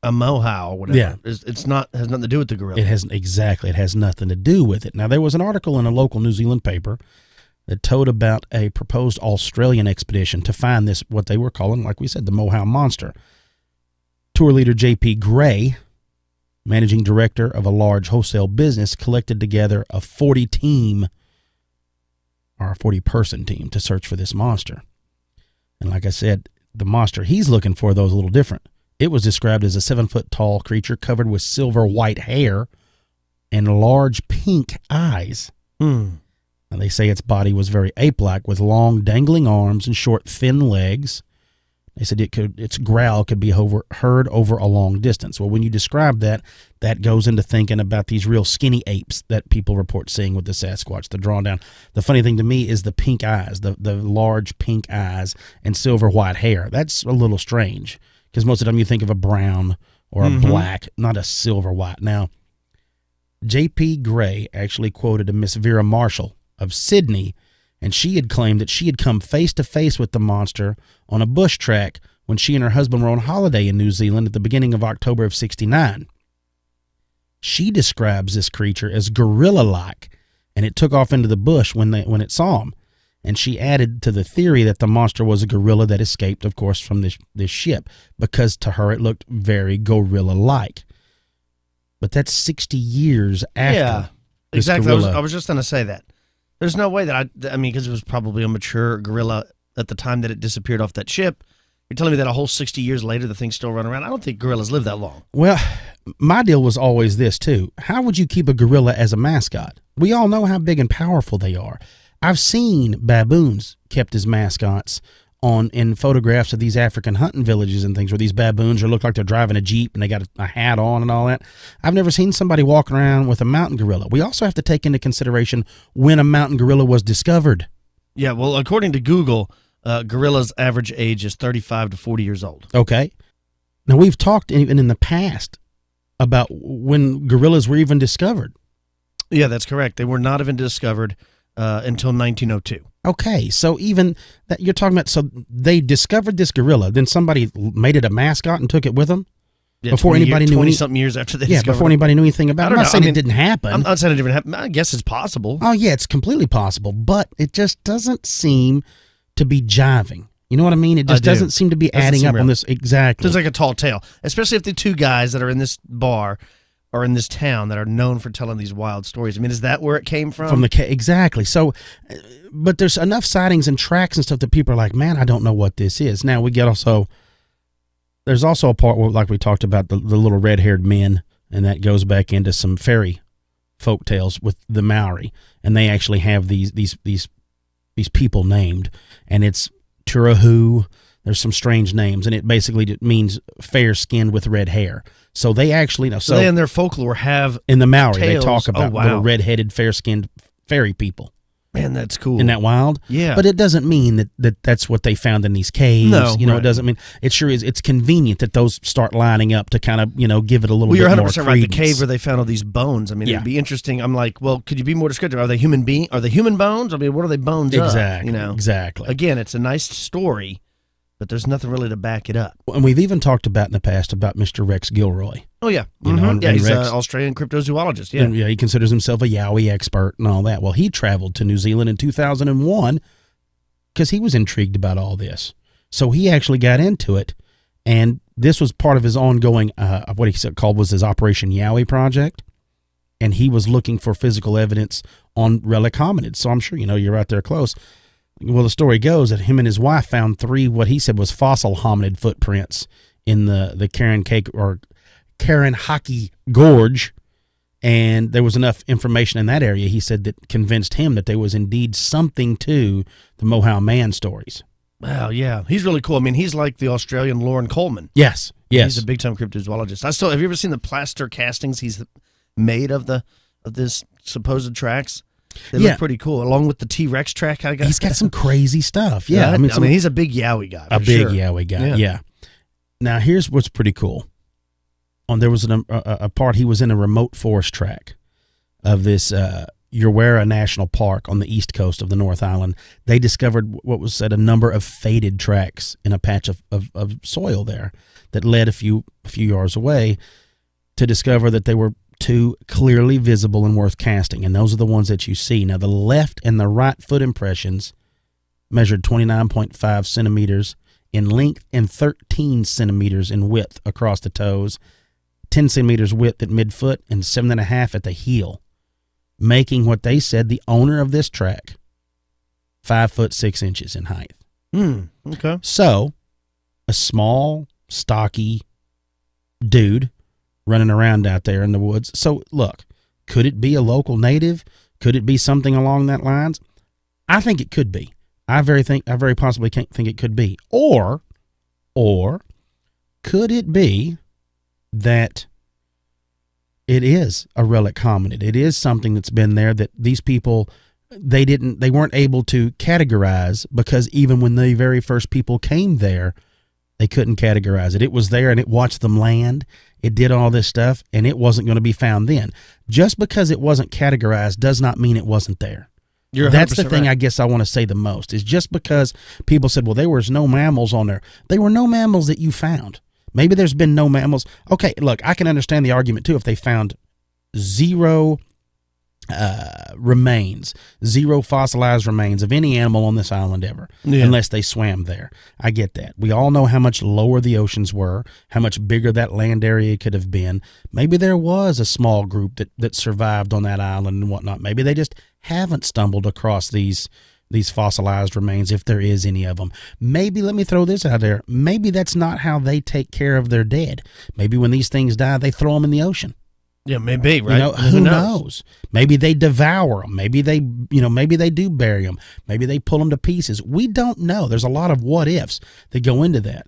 a mohau or whatever. Yeah. It's not, has nothing to do with the gorilla. It has nothing to do with it. Now, there was an article in a local New Zealand paper that told about a proposed Australian expedition to find this, what they were calling, like we said, the Mohau monster. Tour leader J.P. Gray, managing director of a large wholesale business, collected together a 40-person team to search for this monster. And like I said, the monster he's looking for, though, is a little different. It was described as a 7-foot-tall creature covered with silver-white hair and large pink eyes. And they say its body was very ape-like, with long, dangling arms and short, thin legs. They said its growl could be heard over a long distance. Well, when you describe that, that goes into thinking about these real skinny apes that people report seeing with the Sasquatch, the drawn down. The funny thing to me is the pink eyes, the large pink eyes and silver white hair. That's a little strange because most of the time you think of a brown or a black, not a silver white. Now, J.P. Gray actually quoted a Miss Vera Marshall of Sydney, and she had claimed that she had come face to face with the monster on a bush track when she and her husband were on holiday in New Zealand at the beginning of October of 69. She describes this creature as gorilla-like, and it took off into the bush when it saw him. And she added to the theory that the monster was a gorilla that escaped, of course, from this ship, because to her it looked very gorilla-like. But that's 60 years after. Yeah, this exactly. gorilla. I was just going to say that. There's no way that I mean, because it was probably a mature gorilla at the time that it disappeared off that ship. You're telling me that a whole 60 years later the thing's still running around? I don't think gorillas live that long. Well, my deal was always this, too. How would you keep a gorilla as a mascot? We all know how big and powerful they are. I've seen baboons kept as mascots in photographs of these African hunting villages and things where these baboons look like they're driving a Jeep and they got a hat on and all that. I've never seen somebody walking around with a mountain gorilla. We also have to take into consideration when a mountain gorilla was discovered. Yeah, well, according to Google, gorillas' average age is 35 to 40 years old. Okay. Now, we've talked even in the past about when gorillas were even discovered. Yeah, that's correct. They were not even discovered until 1902. Okay, so even that you're talking about, so they discovered this gorilla, then somebody made it a mascot and took it with them? Yeah, Before anybody knew 20-something years after they discovered before anybody knew anything about it. I'm not saying it didn't happen. I'm not saying it didn't happen. I guess it's possible. Oh, yeah, it's completely possible, but it just doesn't seem to be jiving. You know what I mean? It just doesn't seem to be adding up on this. Exactly. It's like a tall tale, especially if the two guys that are in this bar or in this town that are known for telling these wild stories. I mean, is that where it came from? Exactly. So, but there's enough sightings and tracks and stuff that people are like, man, I don't know what this is. Now, there's also a part where, like we talked about, the little red-haired men, and that goes back into some fairy folk tales with the Maori, and they actually have these people named, and it's Turahu. There's some strange names, and it basically means fair-skinned with red hair. So they actually know. So they in their folklore have in the Maori tales. They talk about little red-headed, fair-skinned fairy people. Man, that's cool. Isn't that wild? Yeah. But it doesn't mean that's what they found in these caves. No, It doesn't mean it sure is. It's convenient that those start lining up to kind of give it a little. You're bit more 100% right. credence. The cave where they found all these bones. I mean, it'd be interesting. I'm like, well, could you be more descriptive? Are they human bones? I mean, what are they bones exactly, of? Exactly. Again, it's a nice story, but there's nothing really to back it up. And we've even talked about in the past about Mr. Rex Gilroy. Oh, yeah. Rex, He's an Australian cryptozoologist. Yeah. And, he considers himself a Yowie expert and all that. Well, he traveled to New Zealand in 2001 because he was intrigued about all this. So he actually got into it, and this was part of his ongoing, what he called was his Operation Yowie project, and he was looking for physical evidence on relic hominids. So I'm sure, you're right there close. Well, the story goes that him and his wife found 3, what he said was fossil hominid footprints in the Karen Hockey Gorge, and there was enough information in that area, he said, that convinced him that there was indeed something to the Mohau Man stories. Wow, yeah. He's really cool. I mean, he's like the Australian Lauren Coleman. Yes. He's a big-time cryptozoologist. Have you ever seen the plaster castings he's made of this supposed tracks? They look pretty cool, along with the T-Rex track I got. He's got some crazy stuff. Yeah. I mean, he's a big Yowie guy. Yowie guy, yeah. Now, here's what's pretty cool. There was a part, he was in a remote forest track of this Urwera National Park on the east coast of the North Island. They discovered what was said a number of faded tracks in a patch of soil there that led a few yards away to discover that they were 2 clearly visible and worth casting, and those are the ones that you see. Now, the left and the right foot impressions measured 29.5 centimeters in length and 13 centimeters in width across the toes, 10 centimeters width at midfoot, and 7.5 at the heel, making what they said the owner of this track 5 foot 6 inches in height. Okay. So, a small, stocky dude running around out there in the woods. So, look, could it be a local native? Could it be something along that lines? I think it could be. I very possibly think it could be. Or could it be that it is a relic hominid? It is something that's been there that these people, they weren't able to categorize, because even when the very first people came there, they couldn't categorize it. It was there and it watched them land. It did all this stuff, and it wasn't going to be found then. Just because it wasn't categorized does not mean it wasn't there. You're That's the 100% thing right. I guess I want to say the most, is just because people said, well, there was no mammals on there. There were no mammals that you found. Maybe there's been no mammals. Okay, look, I can understand the argument, too, if they found zero remains, zero fossilized remains of any animal on this island ever, unless they swam there. I get that. We all know how much lower the oceans were, how much bigger that land area could have been. Maybe there was a small group that survived on that island and whatnot. Maybe they just haven't stumbled across these fossilized remains, if there is any of them. Maybe, let me throw this out there, maybe that's not how they take care of their dead. Maybe when these things die, they throw them in the ocean. Yeah, maybe, right? You know, who knows? Maybe they devour them. Maybe they do bury them. Maybe they pull them to pieces. We don't know. There's a lot of what ifs that go into that.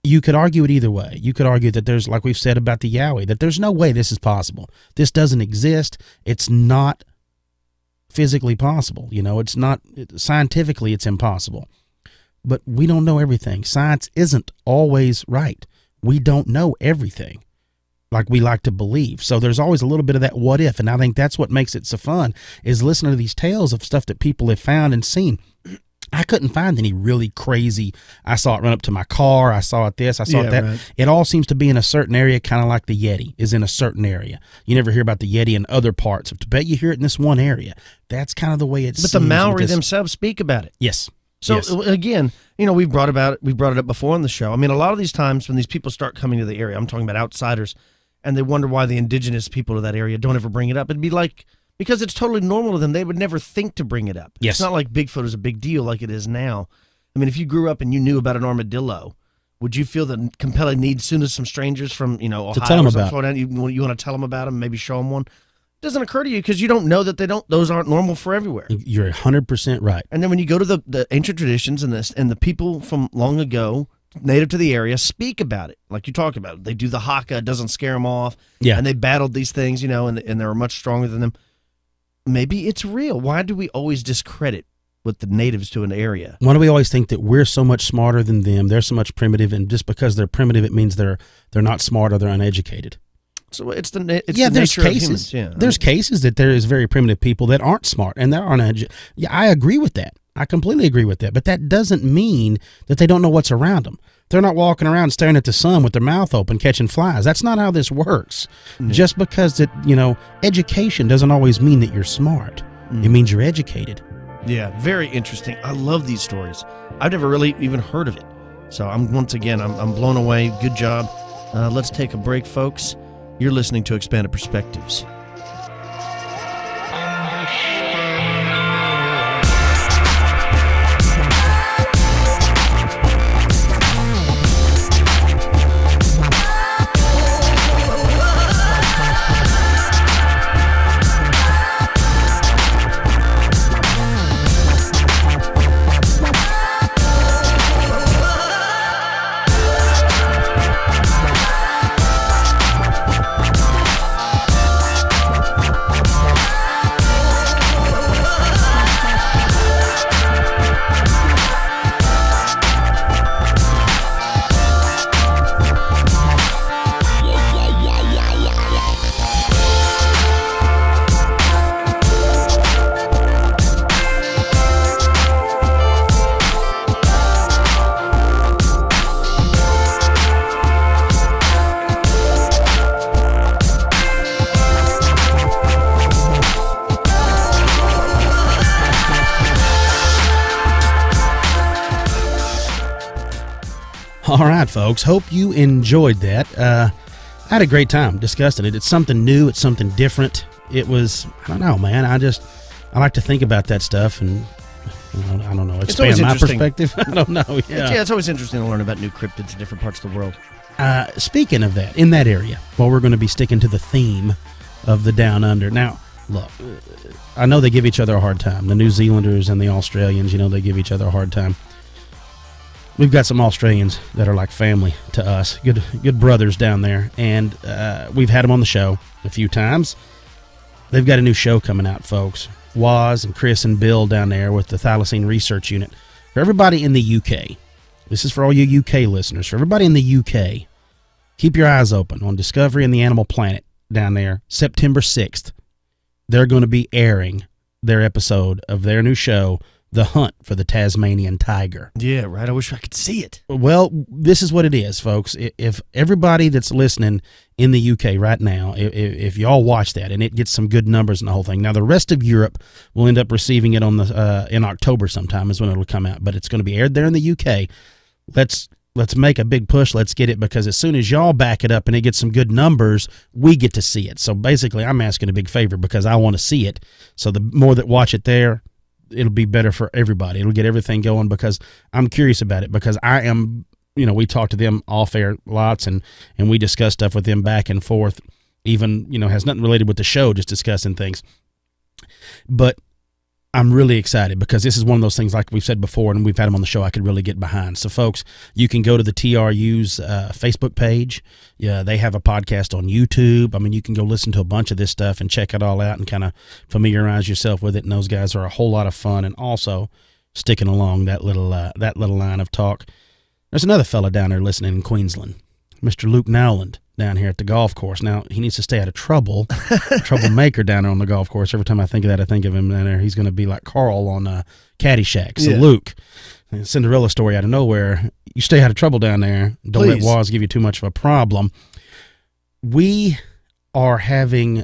You could argue it either way. You could argue that there's, like we've said about the Yowie, that there's no way this is possible. This doesn't exist. It's not physically possible. You know, it's not, scientifically it's impossible. But we don't know everything. Science isn't always right. We don't know everything like we like to believe. So there's always a little bit of that what if, and I think that's what makes it so fun, is listening to these tales of stuff that people have found and seen. I couldn't find any really crazy, I saw it run up to my car, I saw it this, I saw it that. Right. It all seems to be in a certain area, kind of like the Yeti is in a certain area. You never hear about the Yeti in other parts of Tibet. You hear it in this one area. That's kind of the way it seems. But the Maori themselves speak about it. Yes. So yes. Again, you know, we've brought it up before on the show. I mean, a lot of these times when these people start coming to the area, I'm talking about outsiders, and they wonder why the indigenous people of that area don't ever bring it up. It'd be like, because it's totally normal to them, they would never think to bring it up. Yes. It's not like Bigfoot is a big deal like it is now. I mean, if you grew up and you knew about an armadillo, would you feel the compelling need soon as some strangers from, you know, Ohio to tell them or about Florida, you want to tell them about them, maybe show them one? It doesn't occur to you because you don't know that those aren't normal for everywhere. You're 100% right. And then when you go to the ancient traditions and the people from long ago, native to the area, speak about it, like you talk about. They do the haka, it doesn't scare them off. Yeah. And they battled these things, you know, and they were much stronger than them. Maybe it's real. Why do we always discredit what the natives to an area? Why do we always think that we're so much smarter than them? They're so much primitive, and just because they're primitive, it means they're not smart or they're uneducated. So it's the there's nature cases. of humans. Yeah. There's cases that there is very primitive people that aren't smart and that aren't educated. Yeah, I agree with that. I completely agree with that. But that doesn't mean that they don't know what's around them. They're not walking around staring at the sun with their mouth open catching flies. That's not how this works. Just because education doesn't always mean that you're smart. It means you're educated. Yeah, very interesting. I love these stories. I've never really even heard of it. So I'm blown away. Good job. Let's take a break, folks. You're listening to Expanded Perspectives. All right, folks. Hope you enjoyed that. I had a great time discussing it. It's something new. It's something different. It was, I don't know, man. I like to think about that stuff and, I don't know, expand my perspective. I don't know. Yeah. It's always interesting to learn about new cryptids in different parts of the world. Speaking of that, in that area, well, we're going to be sticking to the theme of the Down Under. Now, look, I know they give each other a hard time. The New Zealanders and the Australians, they give each other a hard time. We've got some Australians that are like family to us, good brothers down there, and we've had them on the show a few times. They've got a new show coming out, folks. Waz and Chris and Bill down there with the Thylacine Research Unit. For everybody in the UK, this is for all you UK listeners, for everybody in the UK, keep your eyes open on Discovery and the Animal Planet down there, September 6th. They're going to be airing their episode of their new show, The Hunt for the Tasmanian Tiger. Yeah, right. I wish I could see it. Well, this is what it is, folks. If everybody that's listening in the UK right now, if y'all watch that and it gets some good numbers and the whole thing, now the rest of Europe will end up receiving it on the in October sometime is when it'll come out, but it's going to be aired there in the UK. Let's make a big push. Let's get it, because as soon as y'all back it up and it gets some good numbers, we get to see it. So basically, I'm asking a big favor because I want to see it. So the more that watch it there, it'll be better for everybody. It'll get everything going, because I'm curious about it, because I am, we talk to them off air lots and we discuss stuff with them back and forth, even, has nothing related with the show, just discussing things. But I'm really excited because this is one of those things, like we've said before, and we've had them on the show, I could really get behind. So, folks, you can go to the TRU's Facebook page. Yeah, they have a podcast on YouTube. I mean, you can go listen to a bunch of this stuff and check it all out and kind of familiarize yourself with it. And those guys are a whole lot of fun, and also sticking along that little line of talk. There's another fella down there listening in Queensland, Mr. Luke Nowland, down here at the golf course. Now, he needs to stay out of trouble. Troublemaker down there on the golf course. Every time I think of that, I think of him down there. He's going to be like Carl on Caddyshack. So, yeah. Luke, Cinderella story out of nowhere. You stay out of trouble down there. Don't let Waz give you too much of a problem. We are having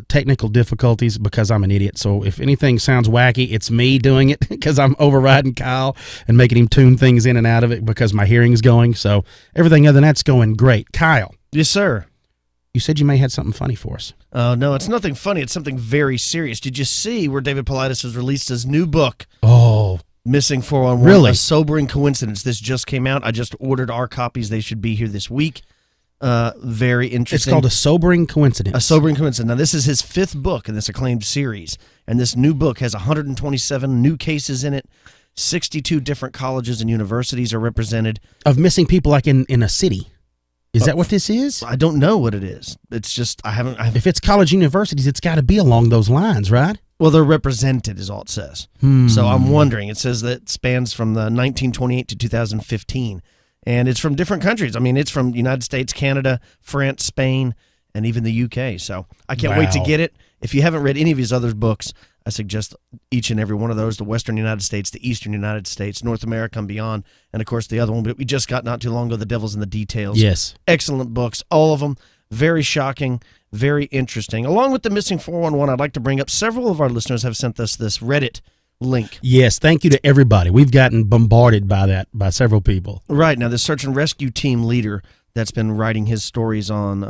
technical difficulties because I'm an idiot. So if anything sounds wacky, it's me doing it because I'm overriding Kyle and making him tune things in and out of it because my hearing's going. So everything other than that's going great. Kyle. Yes, sir. You said you may have something funny for us. Oh, no, it's nothing funny. It's something very serious. Did you see where David Paulides has released his new book? Oh, Missing 411. Really? A Sobering Coincidence. This just came out. I just ordered our copies. They should be here this week. Very interesting. It's called A Sobering Coincidence. A Sobering Coincidence. Now, this is his 5th book in this acclaimed series, and this new book has 127 new cases in it. 62 different colleges and universities are represented. Of missing people, like in a city. Is that what this is? I don't know what it is. It's just, I haven't. If it's college universities, it's got to be along those lines, right? Well, they're represented is all it says. So I'm wondering. It says that it spans from the 1928 to 2015. And it's from different countries. I mean, it's from the United States, Canada, France, Spain, and even the UK. So I can't wait to get it. If you haven't read any of his other books, I suggest each and every one of those, the Western United States, the Eastern United States, North America and beyond, and, of course, the other one that we just got not too long ago, The Devil's in the Details. Yes. Excellent books, all of them. Very shocking, very interesting. Along with the Missing 411, I'd like to bring up several of our listeners have sent us this Reddit link. Yes, thank you to everybody. We've gotten bombarded by that by several people. Right. Now, the search and rescue team leader that's been writing his stories on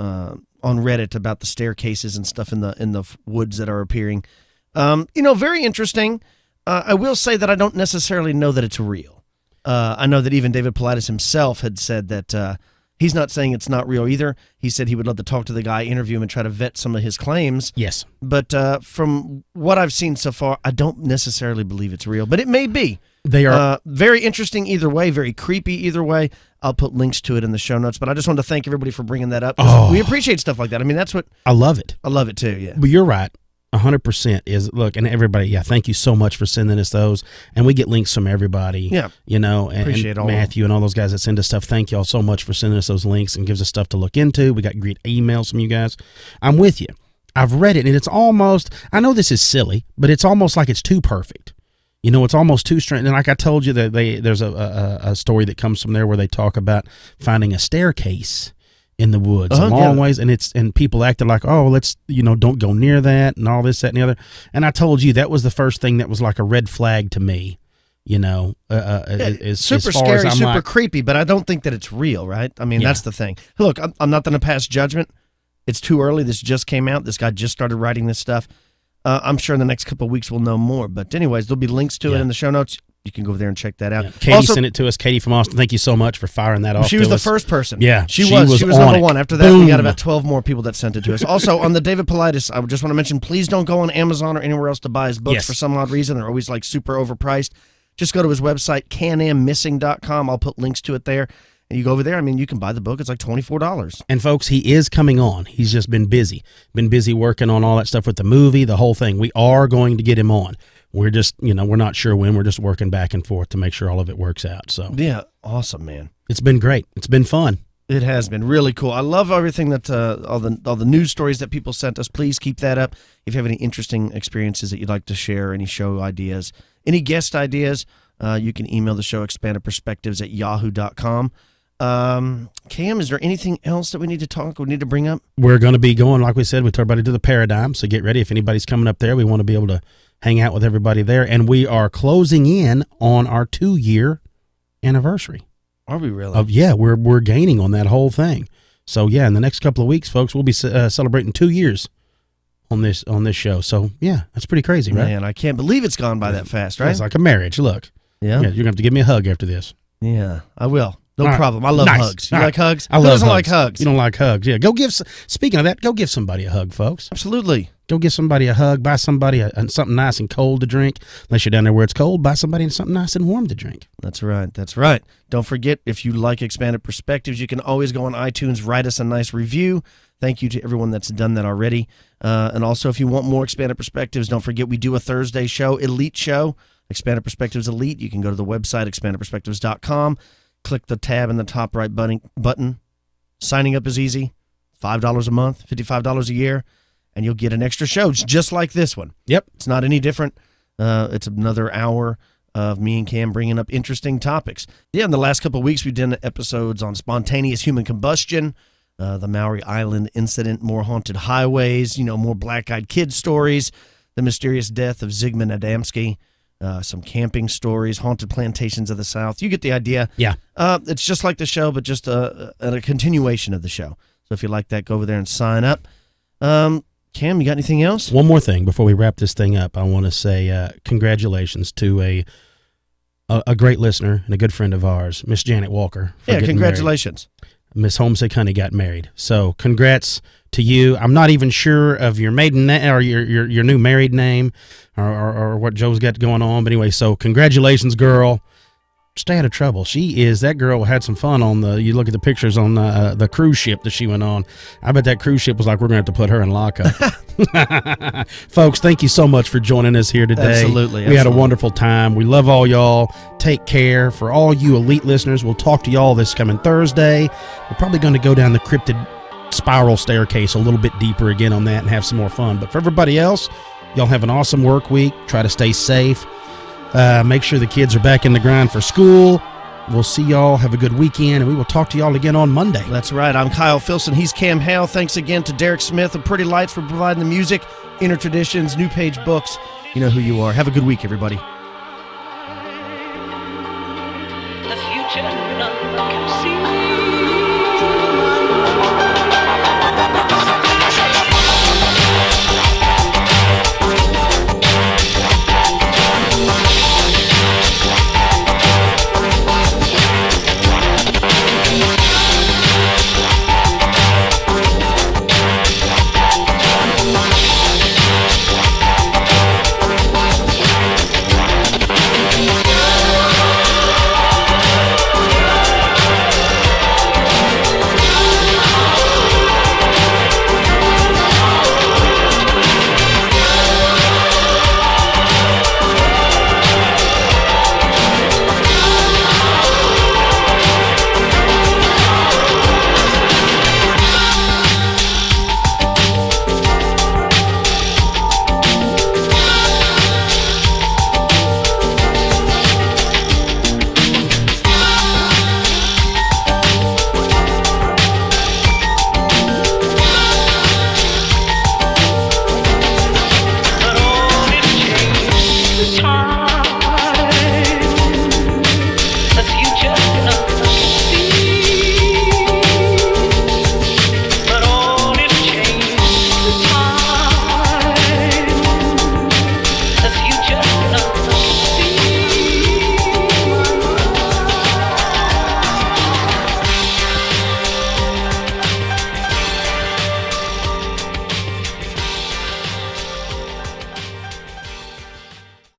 Reddit about the staircases and stuff in the woods that are appearing. Very interesting. I will say that I don't necessarily know that it's real. I know that even David Paulides himself had said that he's not saying it's not real either. He said he would love to talk to the guy, interview him, and try to vet some of his claims. Yes. But from what I've seen so far, I don't necessarily believe it's real. But it may be. They are very interesting either way, very creepy either way. I'll put links to it in the show notes. But I just wanted to thank everybody for bringing that up. We appreciate stuff like that. I mean, that's what... I love it. I love it too, yeah. But you're right. 100% is, look, and everybody, thank you so much for sending us those. And we get links from everybody. Yeah. And Appreciate all Matthew and all those guys that send us stuff. Thank you all so much for sending us those links and gives us stuff to look into. We got great emails from you guys. I'm with you. I've read it, and it's almost, I know this is silly, but it's almost like it's too perfect. It's almost too strange. And like I told you, that there's a story that comes from there where they talk about finding a staircase in the woods a long ways, and people acted like, oh, let's, don't go near that and all this, that, and the other. And I told you that was the first thing that was like a red flag to me. It's super scary, super creepy, but I don't think that it's real, right? I mean, that's the thing. Look, I'm not going to pass judgment. It's too early. This just came out. This guy just started writing this stuff. I'm sure in the next couple of weeks we'll know more. But anyways, there'll be links to it in the show notes. You can go over there and check that out. Yeah. Katie sent it to us. Katie from Austin, thank you so much for firing that off. She was the first person. Yeah, she was number one. After that, we got about 12 more people that sent it to us. Also, on the David Paulides, I just want to mention, please don't go on Amazon or anywhere else to buy his books for some odd reason. They're always like super overpriced. Just go to his website, canammissing.com. I'll put links to it there. And you go over there, I mean, you can buy the book. It's like $24. And folks, he is coming on. He's just been busy. Been busy working on all that stuff with the movie, the whole thing. We are going to get him on. We're just, we're not sure when. We're just working back and forth to make sure all of it works out. So yeah, awesome, man. It's been great. It's been fun. It has been really cool. I love everything that all the news stories that people sent us. Please keep that up. If you have any interesting experiences that you'd like to share, any show ideas, any guest ideas, you can email the show expandedperspectives@yahoo.com. Cam, is there anything else that we need to bring up? We're going to be going, like we said, with everybody to the Paradigm, so get ready. If anybody's coming up there, we want to be able to hang out with everybody there. And we are closing in on our 2-year anniversary. Are we really? Yeah, we're gaining on that whole thing. So, yeah, in the next couple of weeks, folks, we'll be celebrating 2 years on this show. So, yeah, that's pretty crazy, right? Man, I can't believe it's gone by that fast, right? It's like a marriage. Look. Yeah. You're going to have to give me a hug after this. Yeah, I will. No All right. problem. I love Nice. hugs. You All like right. hugs? I Who love doesn't hugs. like hugs? You don't like hugs. Yeah, speaking of that, go give somebody a hug, folks. Absolutely. Go give somebody a hug. Buy somebody something nice and cold to drink. Unless you're down there where it's cold, buy somebody something nice and warm to drink. That's right. That's right. Don't forget, if you like Expanded Perspectives, you can always go on iTunes, write us a nice review. Thank you to everyone that's done that already. And also, if you want more Expanded Perspectives, don't forget we do a Thursday show, Elite Show, Expanded Perspectives Elite. You can go to the website, expandedperspectives.com. Click the tab in the top right button. Signing up is easy. $5 a month, $55 a year, and you'll get an extra show just like this one. Yep. It's not any different. It's another hour of me and Cam bringing up interesting topics. Yeah, in the last couple of weeks, we've done episodes on spontaneous human combustion, the Maori Island incident, more haunted highways, more black-eyed kid stories, the mysterious death of Zygmunt Adamski, some camping stories, haunted plantations of the South. You get the idea. Yeah. It's just like the show, but just a continuation of the show. So if you like that, go over there and sign up. Cam, you got anything else? One more thing before we wrap this thing up. I want to say congratulations to a great listener and a good friend of ours, Miss Janet Walker. For getting congratulations. married. Miss Homesick Honey got married. So congrats to you. I'm not even sure of your maiden name or your new married name or what Joe's got going on. But anyway, so congratulations, girl. Stay out of trouble. That girl had some fun you look at the pictures on the cruise ship that she went on. I bet that cruise ship was like, we're going to have to put her in lockup. Folks, thank you so much for joining us here today. Absolutely. We had a wonderful time. We love all y'all. Take care. For all you elite listeners, we'll talk to y'all this coming Thursday. We're probably going to go down the cryptid spiral staircase a little bit deeper again on that and have some more fun. But for everybody else, y'all have an awesome work week. Try to stay safe. Make sure the kids are back in the grind for school. We'll see y'all. Have a good weekend, and we will talk to y'all again on Monday. That's right. I'm Kyle Filson. He's Cam Hale. Thanks again to Derek Smith of Pretty Lights for providing the music, Inner Traditions, New Page Books. You know who you are. Have a good week, everybody. The future none can see.